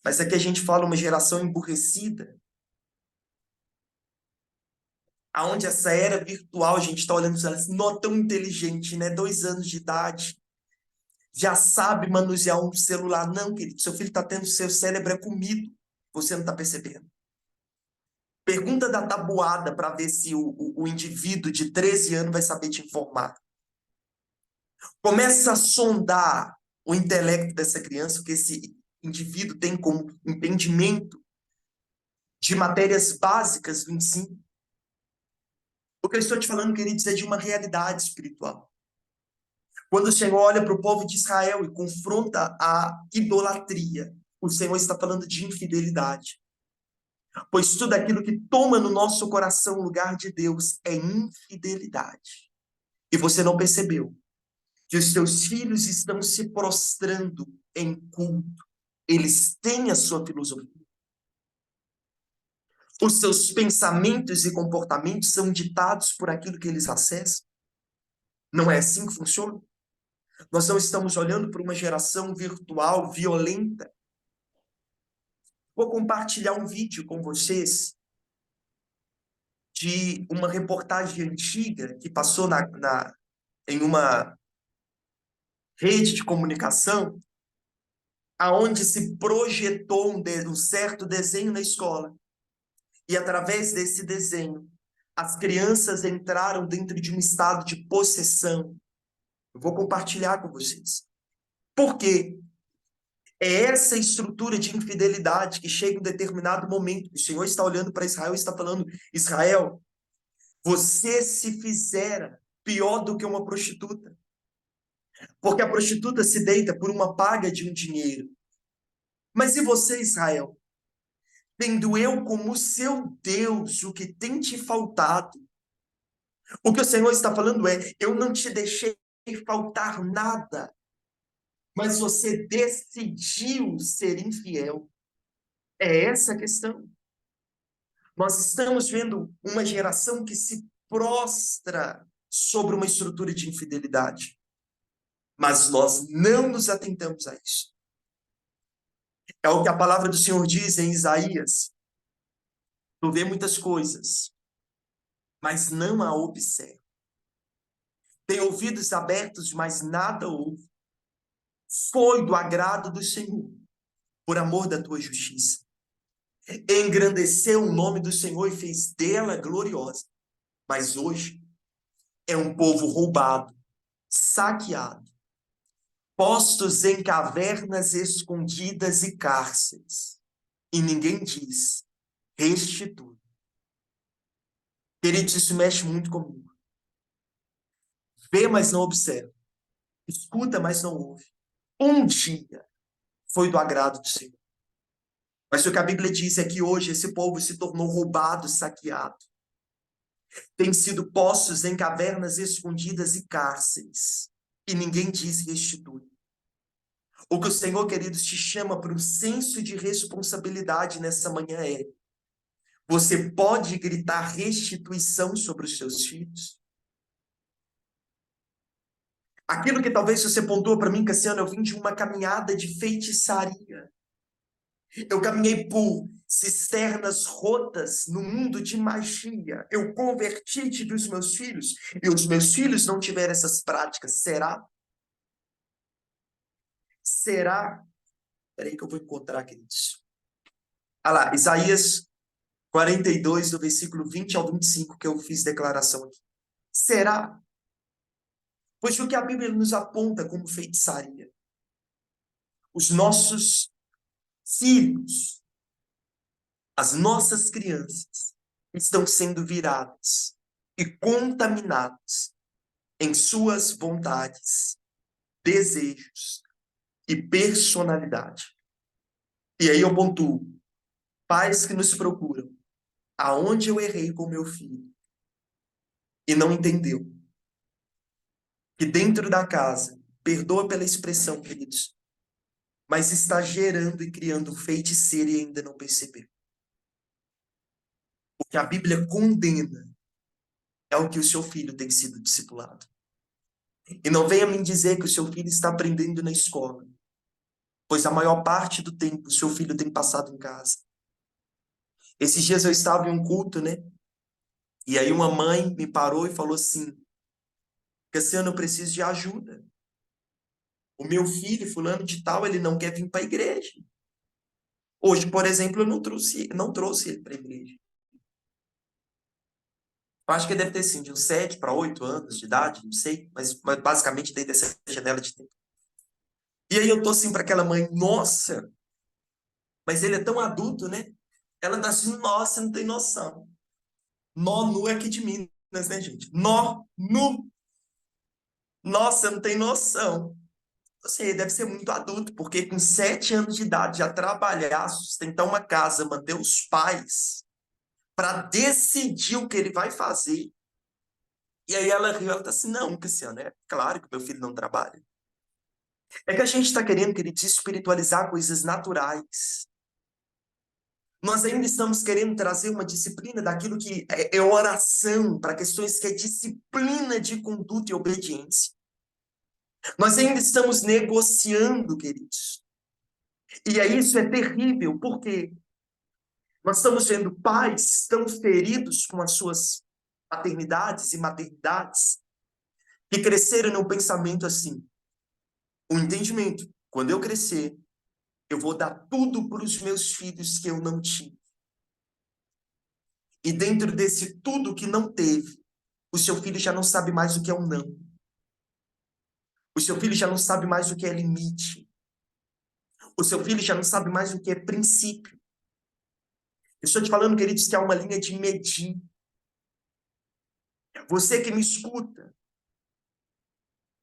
Mas aqui a gente fala uma geração emburrecida. Aonde essa era virtual, a gente está olhando para elas, não tão inteligente, né? 2 anos de idade. Já sabe manusear um celular. Não, querido, seu filho está tendo seu cérebro é comido. Você não está percebendo. Pergunta da tabuada para ver se o indivíduo de 13 anos vai saber te informar. Começa a sondar o intelecto dessa criança, que esse indivíduo tem como entendimento de matérias básicas do ensino. O que eu estou te falando, queridos, é de uma realidade espiritual. Quando o Senhor olha para o povo de Israel e confronta a idolatria, o Senhor está falando de infidelidade. Pois tudo aquilo que toma no nosso coração o lugar de Deus é infidelidade. E você não percebeu que os teus filhos estão se prostrando em culto. Eles têm a sua filosofia. Os seus pensamentos e comportamentos são ditados por aquilo que eles acessam? Não é assim que funciona? Nós não estamos olhando para uma geração virtual violenta. Vou compartilhar um vídeo com vocês de uma reportagem antiga que passou em uma rede de comunicação, aonde se projetou um certo desenho na escola. E através desse desenho, as crianças entraram dentro de um estado de possessão. Eu vou compartilhar com vocês. Por quê? É essa estrutura de infidelidade que chega em um determinado momento. O Senhor está olhando para Israel e está falando: Israel, você se fizera pior do que uma prostituta. Porque a prostituta se deita por uma paga de um dinheiro. Mas e você, Israel? Tendo eu como seu Deus o que tem te faltado. O que o Senhor está falando é: eu não te deixei faltar nada, mas você decidiu ser infiel. É essa a questão. Nós estamos vendo uma geração que se prostra sobre uma estrutura de infidelidade, mas nós não nos atentamos a isso. É o que a palavra do Senhor diz em Isaías: tu vê muitas coisas, mas não a observa. Tem ouvidos abertos, mas nada ouve. Foi do agrado do Senhor, por amor da tua justiça. Engrandeceu o nome do Senhor e fez dela gloriosa. Mas hoje é um povo roubado, saqueado, postos em cavernas escondidas e cárceres. E ninguém diz: restitui. Queridos, isso mexe muito comigo. Vê, mas não observa. Escuta, mas não ouve. Um dia foi do agrado do Senhor. Mas o que a Bíblia diz é que hoje esse povo se tornou roubado, saqueado. Tem sido postos em cavernas escondidas e cárceres. E ninguém diz restitui. O que o Senhor, queridos, te chama para um senso de responsabilidade nessa manhã é: você pode gritar restituição sobre os seus filhos? Aquilo que talvez você pontuou para mim, Cassiano, eu vim de uma caminhada de feitiçaria. Eu caminhei por cisternas rotas no mundo de magia. Eu converti, tive os meus filhos, e os meus filhos não tiveram essas práticas. Será? Será? Espera aí que eu vou encontrar, queridos. Olha lá, Isaías 42, do versículo 20 ao 25, que eu fiz declaração aqui. Será? Pois o que a Bíblia nos aponta como feitiçaria? Os nossos filhos, as nossas crianças, estão sendo viradas e contaminadas em suas vontades, desejos e personalidade. E aí eu pontuo: pais que nos procuram, aonde eu errei com meu filho e não entendeu que dentro da casa, perdoa pela expressão, queridos, mas está gerando e criando feiticeiro e ainda não percebeu. O que a Bíblia condena é o que o seu filho tem sido discipulado. E não venha me dizer que o seu filho está aprendendo na escola, pois a maior parte do tempo o seu filho tem passado em casa. Esses dias eu estava em um culto, né? E aí uma mãe me parou e falou assim: Cassiano, eu preciso de ajuda. O meu filho, fulano de tal, ele não quer vir para a igreja. Hoje, por exemplo, eu não trouxe ele para a igreja. Eu acho que ele deve ter, sim, de uns 7 para 8 anos de idade, não sei, mas basicamente dentro dessa janela de tempo. E aí eu tô assim para aquela mãe: nossa, mas ele é tão adulto, né? Ela tá assim: nossa, não tem noção. Nó nu é aqui de Minas, né, gente? Nó nu. Nossa, não tem noção. Você deve ser muito adulto, porque com 7 anos de idade já trabalhar, sustentar uma casa, manter os pais, para decidir o que ele vai fazer. E aí ela riu, ela tá assim: não, Cassiano, é claro que meu filho não trabalha. É que a gente está querendo, querido, espiritualizar coisas naturais. Nós ainda estamos querendo trazer uma disciplina daquilo que é oração, para questões que é disciplina de conduta e obediência. Nós ainda estamos negociando, queridos. E isso é terrível, porque nós estamos vendo pais tão feridos com as suas paternidades e maternidades, que cresceram no pensamento assim, o entendimento, quando eu crescer, eu vou dar tudo para os meus filhos que eu não tive. E dentro desse tudo que não teve, o seu filho já não sabe mais o que é um não. O seu filho já não sabe mais o que é limite. O seu filho já não sabe mais o que é princípio. Eu estou te falando, queridos, que há uma linha de medir. Você que me escuta,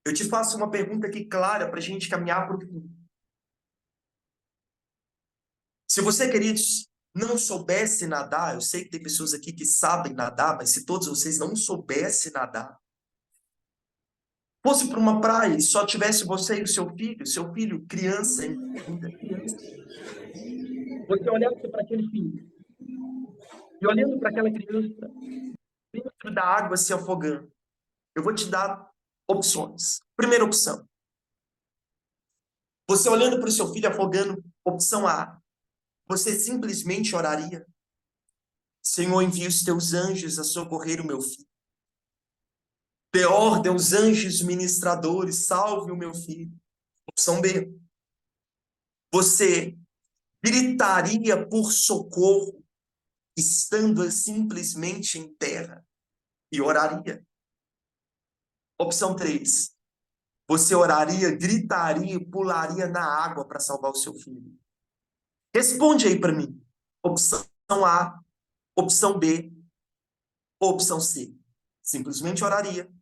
eu te faço uma pergunta aqui clara para a gente caminhar para o fim. Se você, queridos, não soubesse nadar, eu sei que tem pessoas aqui que sabem nadar, mas se todos vocês não soubessem nadar, fosse para uma praia e só tivesse você e o seu filho criança ainda, criança. Você olhasse para aquele filho e olhando para aquela criança dentro da água se afogando, eu vou te dar opções. Primeira opção. Você olhando para o seu filho afogando, opção A, você simplesmente oraria: Senhor, envia os teus anjos a socorrer o meu filho. Dê ordem aos anjos ministradores, salve o meu filho. Opção B. Você gritaria por socorro, estando simplesmente em terra, e oraria. Opção 3. Você oraria, gritaria e pularia na água para salvar o seu filho. Responde aí para mim. Opção A, opção B, ou opção C. Simplesmente oraria.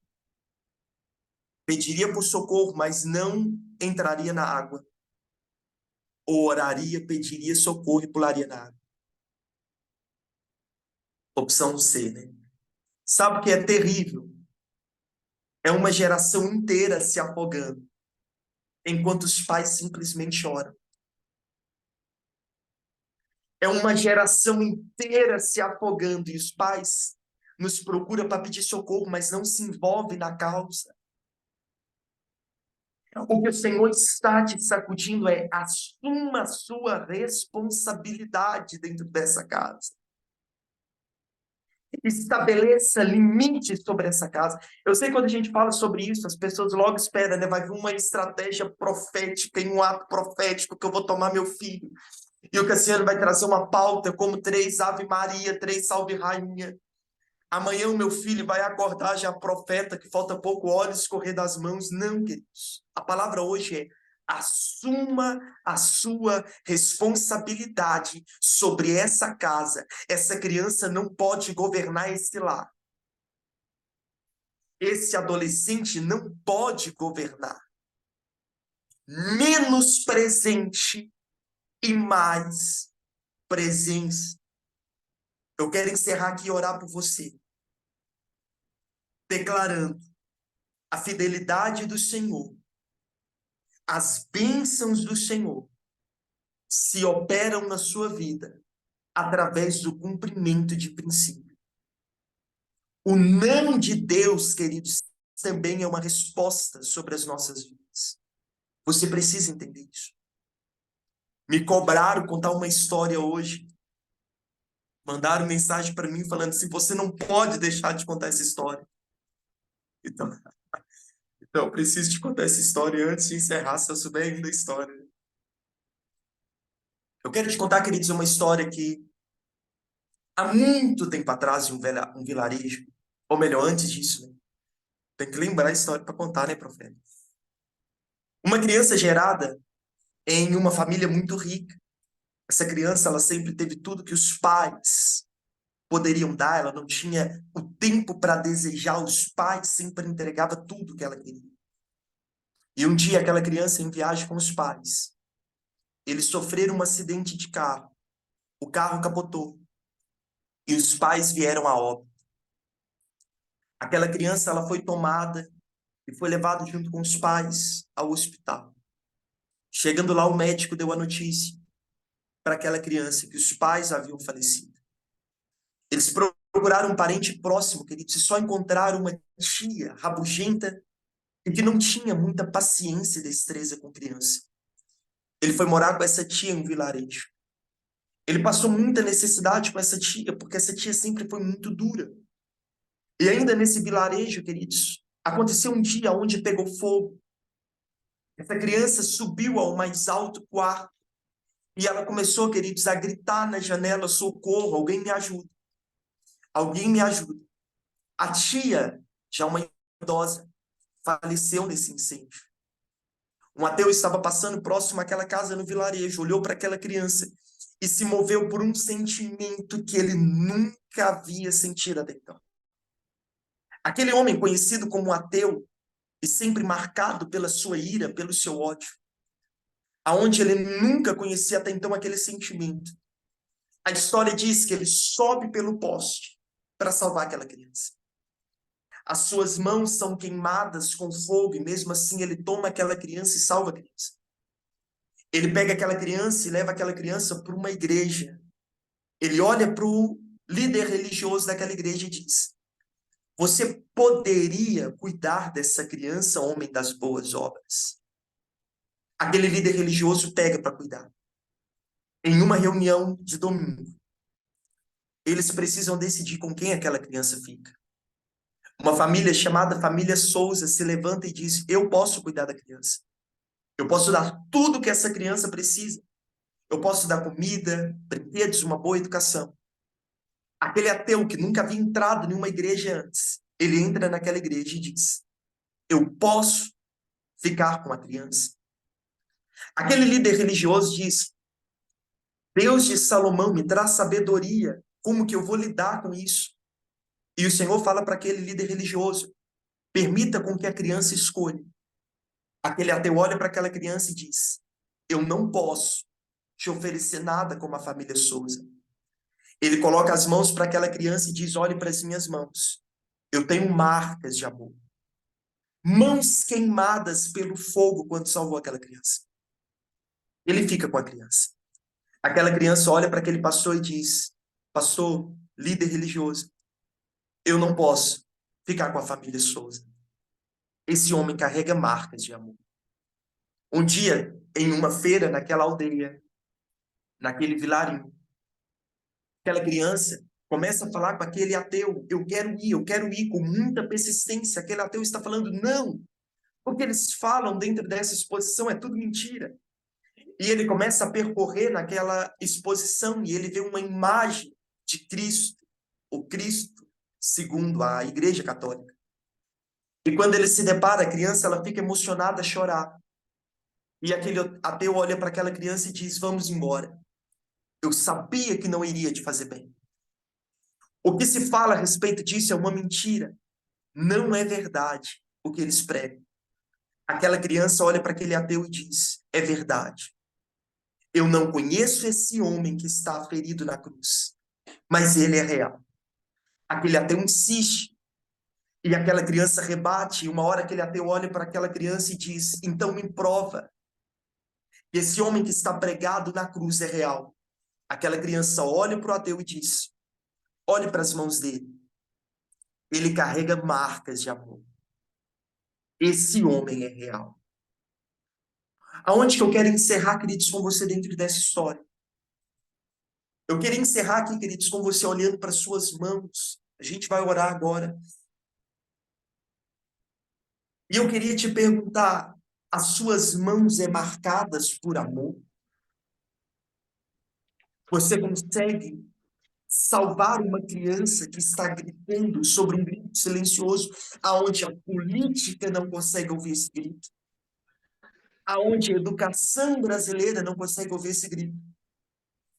Pediria por socorro, mas não entraria na água. Ou oraria, pediria socorro e pularia na água. Opção C, né? Sabe o que é terrível? É uma geração inteira se afogando, enquanto os pais simplesmente choram. É uma geração inteira se afogando e os pais nos procuram para pedir socorro, mas não se envolvem na causa. O que o Senhor está te sacudindo é: assuma a sua responsabilidade dentro dessa casa. Estabeleça limites sobre essa casa. Eu sei que quando a gente fala sobre isso, as pessoas logo esperam, né? Vai vir uma estratégia profética e um ato profético que eu vou tomar meu filho. E o Cassiano vai trazer uma pauta como 3 Ave Maria, 3 Salve Rainha. Amanhã o meu filho vai acordar já profeta, que falta pouco óleo escorrer das mãos. Não, queridos. A palavra hoje é: assuma a sua responsabilidade sobre essa casa. Essa criança não pode governar esse lar. Esse adolescente não pode governar. Menos presente e mais presença. Eu quero encerrar aqui e orar por você, declarando a fidelidade do Senhor. As bênçãos do Senhor se operam na sua vida através do cumprimento de princípio. O não de Deus, queridos, também é uma resposta sobre as nossas vidas. Você precisa entender isso. Me cobraram contar uma história hoje. Mandaram mensagem para mim falando assim: você não pode deixar de contar essa história. Então eu preciso te contar essa história antes de encerrar, se eu souber ainda a história. Eu quero te contar, queridos, uma história que há muito tempo atrás, em um vilarejo, ou melhor, antes disso, né? Tem que lembrar a história para contar, né, profeta? Uma criança gerada em uma família muito rica. Essa criança, ela sempre teve tudo que os pais poderiam dar, ela não tinha o tempo para desejar, os pais sempre entregava tudo que ela queria. E um dia, aquela criança em viagem com os pais, eles sofreram um acidente de carro. O carro capotou. E os pais vieram a óbito. Aquela criança, ela foi tomada e foi levada junto com os pais ao hospital. Chegando lá, o médico deu a notícia para aquela criança que os pais haviam falecido. Eles procuraram um parente próximo, queridos, e só encontraram uma tia rabugenta e que não tinha muita paciência e destreza com criança. Ele foi morar com essa tia em um vilarejo. Ele passou muita necessidade com essa tia, porque essa tia sempre foi muito dura. E ainda nesse vilarejo, queridos, aconteceu um dia onde pegou fogo. Essa criança subiu ao mais alto quarto e ela começou, queridos, a gritar na janela: socorro, alguém me ajuda. Alguém me ajuda. A tia, já uma idosa, faleceu nesse incêndio. Um ateu estava passando próximo àquela casa no vilarejo, olhou para aquela criança e se moveu por um sentimento que ele nunca havia sentido até então. Aquele homem conhecido como ateu e sempre marcado pela sua ira, pelo seu ódio, aonde ele nunca conhecia até então aquele sentimento. A história diz que ele sobe pelo poste para salvar aquela criança. As suas mãos são queimadas com fogo e mesmo assim ele toma aquela criança e salva a criança. Ele pega aquela criança e leva aquela criança para uma igreja. Ele olha para o líder religioso daquela igreja e diz: você poderia cuidar dessa criança, homem das boas obras? Aquele líder religioso pega para cuidar. Em uma reunião de domingo, eles precisam decidir com quem aquela criança fica. Uma família chamada família Souza se levanta e diz: eu posso cuidar da criança. Eu posso dar tudo que essa criança precisa. Eu posso dar comida, brinquedos, uma boa educação. Aquele ateu que nunca havia entrado em uma igreja antes, ele entra naquela igreja e diz: eu posso ficar com a criança. Aquele líder religioso diz: Deus de Salomão me traz sabedoria, como que eu vou lidar com isso? E o Senhor fala para aquele líder religioso: permita com que a criança escolha. Aquele ateu olha para aquela criança e diz: eu não posso te oferecer nada como a família Souza. Ele coloca as mãos para aquela criança e diz: olhe para as minhas mãos. Eu tenho marcas de amor. Mãos queimadas pelo fogo quando salvou aquela criança. Ele fica com a criança. Aquela criança olha para aquele pastor e diz: pastor, líder religioso, eu não posso ficar com a família Souza. Esse homem carrega marcas de amor. Um dia, em uma feira naquela aldeia, naquele vilarinho, aquela criança começa a falar com aquele ateu: eu quero ir, com muita persistência. Aquele ateu está falando: não, o que eles falam dentro dessa exposição é tudo mentira. E ele começa a percorrer naquela exposição e ele vê uma imagem de Cristo, o Cristo segundo a Igreja Católica. E quando ele se depara, a criança ela fica emocionada a chorar. E aquele ateu olha para aquela criança e diz: vamos embora. Eu sabia que não iria te fazer bem. O que se fala a respeito disso é uma mentira. Não é verdade o que eles pregam. Aquela criança olha para aquele ateu e diz: é verdade. Eu não conheço esse homem que está ferido na cruz, mas ele é real. Aquele ateu insiste. E aquela criança rebate. E uma hora aquele ateu olha para aquela criança e diz: então me prova. Esse homem que está pregado na cruz é real. Aquela criança olha para o ateu e diz: olhe para as mãos dele. Ele carrega marcas de amor. Esse homem é real. Aonde que eu quero encerrar, queridos, com você dentro dessa história? Eu queria encerrar aqui, queridos, com você olhando para suas mãos. A gente vai orar agora. E eu queria te perguntar: as suas mãos é marcadas por amor? Você consegue salvar uma criança que está gritando sobre um grito silencioso, aonde a política não consegue ouvir esse grito? Aonde a educação brasileira não consegue ouvir esse grito?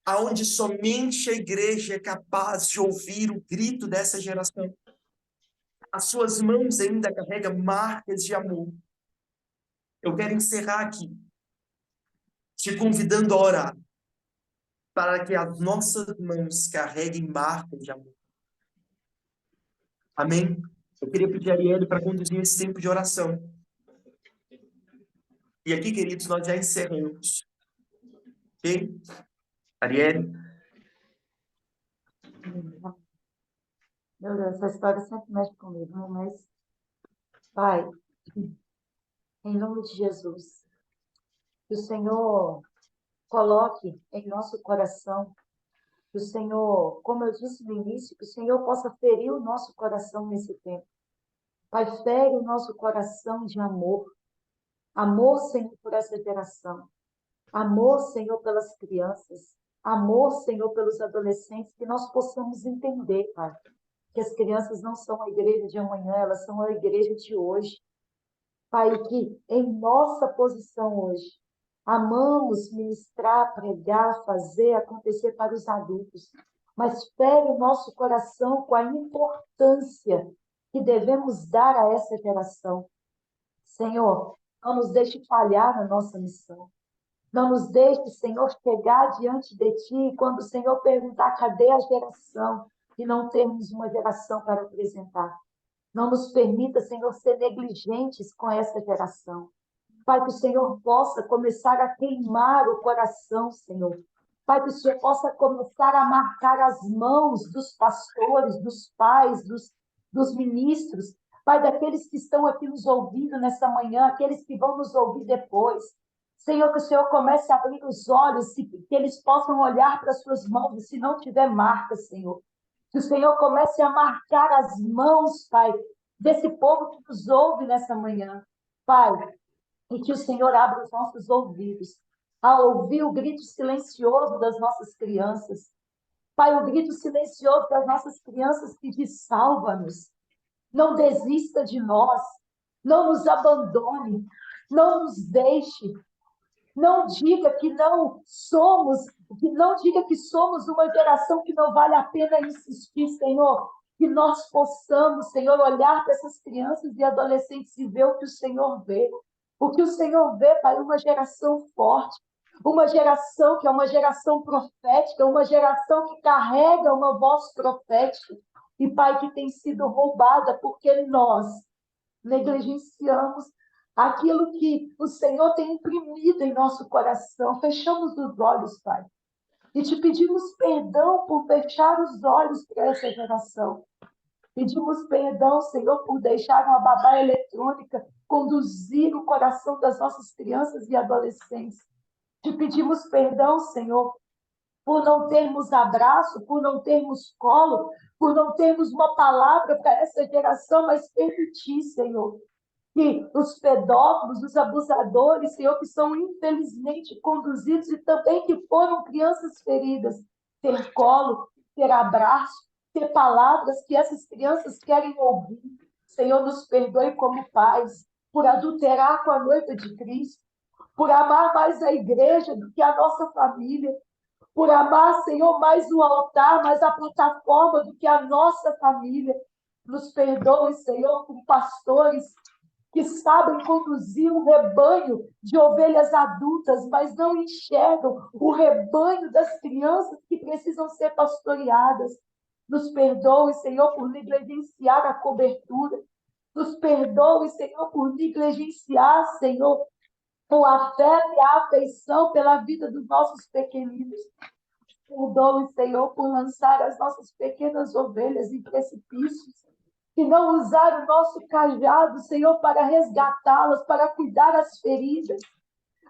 Aonde somente a igreja é capaz de ouvir o grito dessa geração? As suas mãos ainda carregam marcas de amor. Eu quero encerrar aqui, te convidando a orar, para que as nossas mãos carreguem marcas de amor. Amém? Eu queria pedir a Arielle para conduzir esse tempo de oração. E aqui, queridos, nós já encerramos. Ok? Arielle? Meu Deus, essa história sempre mexe comigo, né? Mas, Pai, em nome de Jesus, que o Senhor coloque em nosso coração, que o Senhor, como eu disse no início, que o Senhor possa ferir o nosso coração nesse tempo. Pai, fere o nosso coração de amor. Amor, Senhor, por essa geração. Amor, Senhor, pelas crianças. Amor, Senhor, pelos adolescentes. Que nós possamos entender, Pai, que as crianças não são a igreja de amanhã, elas são a igreja de hoje. Pai, que em nossa posição hoje, amamos ministrar, pregar, fazer acontecer para os adultos, mas fere o nosso coração com a importância que devemos dar a essa geração. Senhor, não nos deixe falhar na nossa missão. Não nos deixe, Senhor, chegar diante de Ti e quando o Senhor perguntar cadê a geração, e não termos uma geração para apresentar. Não nos permita, Senhor, ser negligentes com essa geração. Pai, que o Senhor possa começar a queimar o coração, Senhor. Pai, que o Senhor possa começar a marcar as mãos dos pastores, dos pais, dos ministros. Pai, daqueles que estão aqui nos ouvindo nessa manhã, aqueles que vão nos ouvir depois. Senhor, que o Senhor comece a abrir os olhos, que eles possam olhar para as suas mãos, e se não tiver marca, Senhor. Que o Senhor comece a marcar as mãos, Pai, desse povo que nos ouve nessa manhã. Pai, e que o Senhor abra os nossos ouvidos a ouvir o grito silencioso das nossas crianças. Pai, o grito silencioso das nossas crianças que diz: salva-nos, não desista de nós, não nos abandone, não nos deixe, não diga que não somos, que não diga que somos uma geração que não vale a pena insistir, Senhor. Que nós possamos, Senhor, olhar para essas crianças e adolescentes e ver o que o Senhor vê. O que o Senhor vê, Pai, uma geração forte, uma geração que é uma geração profética, uma geração que carrega uma voz profética. E, Pai, que tem sido roubada porque nós negligenciamos aquilo que o Senhor tem imprimido em nosso coração. Fechamos os olhos, Pai, e te pedimos perdão por fechar os olhos para essa geração. Pedimos perdão, Senhor, por deixar uma babá eletrônica conduzir o coração das nossas crianças e adolescentes. Te pedimos perdão, Senhor, por não termos abraço, por não termos colo, por não termos uma palavra para essa geração, mas permitir, Senhor, que os pedófilos, os abusadores, Senhor, que são infelizmente conduzidos e também que foram crianças feridas, ter colo, ter abraço, ter palavras que essas crianças querem ouvir. Senhor, nos perdoe como pais por adulterar com a noiva de Cristo, por amar mais a igreja do que a nossa família, por amar, Senhor, mais o altar, mais a plataforma do que a nossa família. Nos perdoe, Senhor, por pastores que sabem conduzir um rebanho de ovelhas adultas, mas não enxergam o rebanho das crianças que precisam ser pastoreadas. Nos perdoe, Senhor, por negligenciar a cobertura. Nos perdoe, Senhor, por negligenciar, Senhor, o afeto e a afeição pela vida dos nossos pequeninos. Perdoe, Senhor, por lançar as nossas pequenas ovelhas em precipícios e não usar o nosso cajado, Senhor, para resgatá-las, para cuidar as feridas.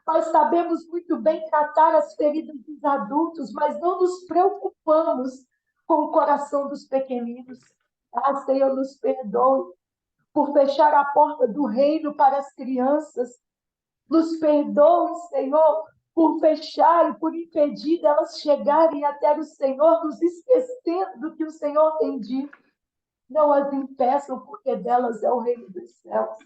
Nós sabemos muito bem tratar as feridas dos adultos, mas não nos preocupamos com o coração dos pequeninos. Ah, Senhor, nos perdoe por fechar a porta do reino para as crianças. Nos perdoe, Senhor, por fechar e por impedir delas chegarem até o Senhor, nos esquecendo do que o Senhor tem dito. Não as impeçam, porque delas é o reino dos céus.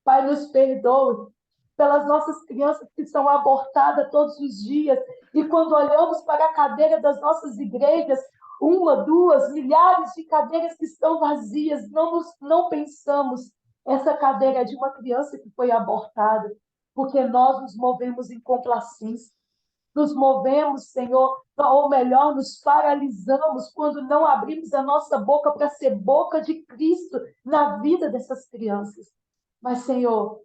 Pai, nos perdoe pelas nossas crianças que são abortadas todos os dias, e quando olhamos para a cadeira das nossas igrejas, uma, duas, milhares de cadeiras que estão vazias, não pensamos, essa cadeira é de uma criança que foi abortada, porque nós nos movemos em complacência. Nos movemos, Senhor, ou melhor, nos paralisamos quando não abrimos a nossa boca para ser boca de Cristo na vida dessas crianças. Mas, Senhor,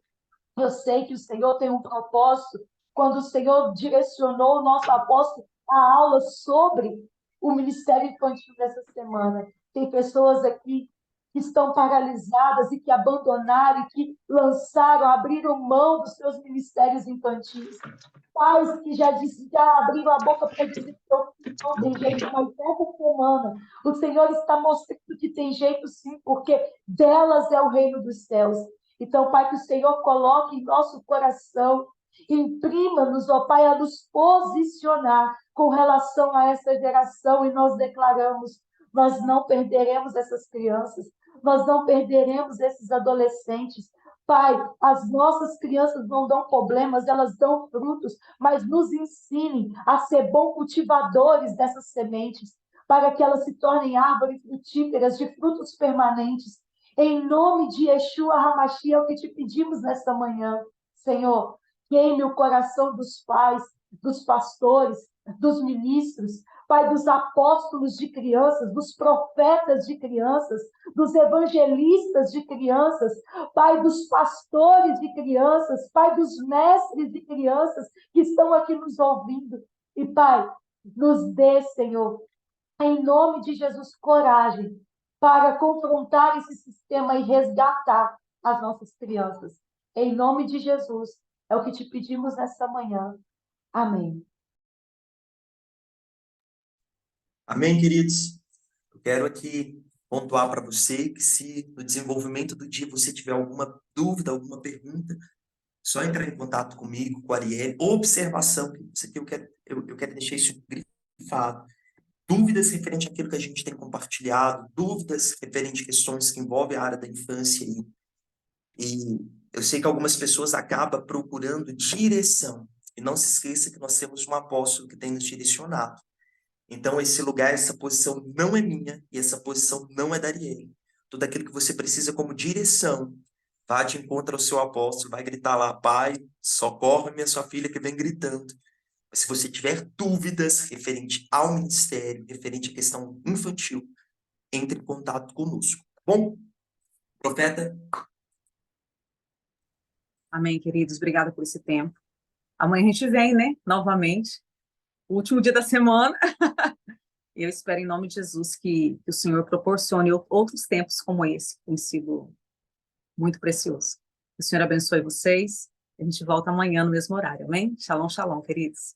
eu sei que o Senhor tem um propósito. Quando o Senhor direcionou o nosso apóstolo a aula sobre o Ministério Infantil dessa semana. Tem pessoas aqui que estão paralisadas e que abandonaram, e que lançaram, abriram mão dos seus ministérios infantis. Pais que já abriram a boca para dizer que não tem jeito, mas essa semana o Senhor está mostrando que tem jeito sim, porque delas é o reino dos céus. Então, Pai, que o Senhor coloque em nosso coração, imprima-nos, ó Pai, a nos posicionar com relação a essa geração, e nós declaramos: nós não perderemos essas crianças, nós não perderemos esses adolescentes. Pai, as nossas crianças não dão problemas, elas dão frutos, mas nos ensine a ser bons cultivadores dessas sementes, para que elas se tornem árvores frutíferas de frutos permanentes. Em nome de Yeshua HaMashiach, é o que te pedimos nesta manhã, Senhor. Queime o coração dos pais, dos pastores, dos ministros, Pai, dos apóstolos de crianças, dos profetas de crianças, dos evangelistas de crianças, Pai, dos pastores de crianças, Pai, dos mestres de crianças que estão aqui nos ouvindo. E, Pai, nos dê, Senhor, em nome de Jesus, coragem para confrontar esse sistema e resgatar as nossas crianças. Em nome de Jesus, é o que te pedimos nesta manhã. Amém. Amém, queridos? Eu quero aqui pontuar para você que, se no desenvolvimento do dia você tiver alguma dúvida, alguma pergunta, só entrar em contato comigo, com a Arielle. Observação, isso aqui eu quero deixar isso grifado. Dúvidas referente àquilo que a gente tem compartilhado, dúvidas referente a questões que envolvem a área da infância. E eu sei que algumas pessoas acabam procurando direção. E não se esqueça que nós temos um apóstolo que tem nos direcionado. Então, esse lugar, essa posição não é minha e essa posição não é da Arielle. Tudo aquilo que você precisa como direção, vá de encontro ao seu apóstolo, vai gritar lá: pai, socorre-me, a sua filha que vem gritando. Mas se você tiver dúvidas referente ao ministério, referente à questão infantil, entre em contato conosco. Tá bom? Profeta? Amém, queridos. Obrigada por esse tempo. Amanhã a gente vem, né? Novamente. O último dia da semana. Eu espero, em nome de Jesus, que o Senhor proporcione outros tempos como esse, que tem sido muito precioso. Que o Senhor abençoe vocês. A gente volta amanhã no mesmo horário, amém? Shalom, shalom, queridos.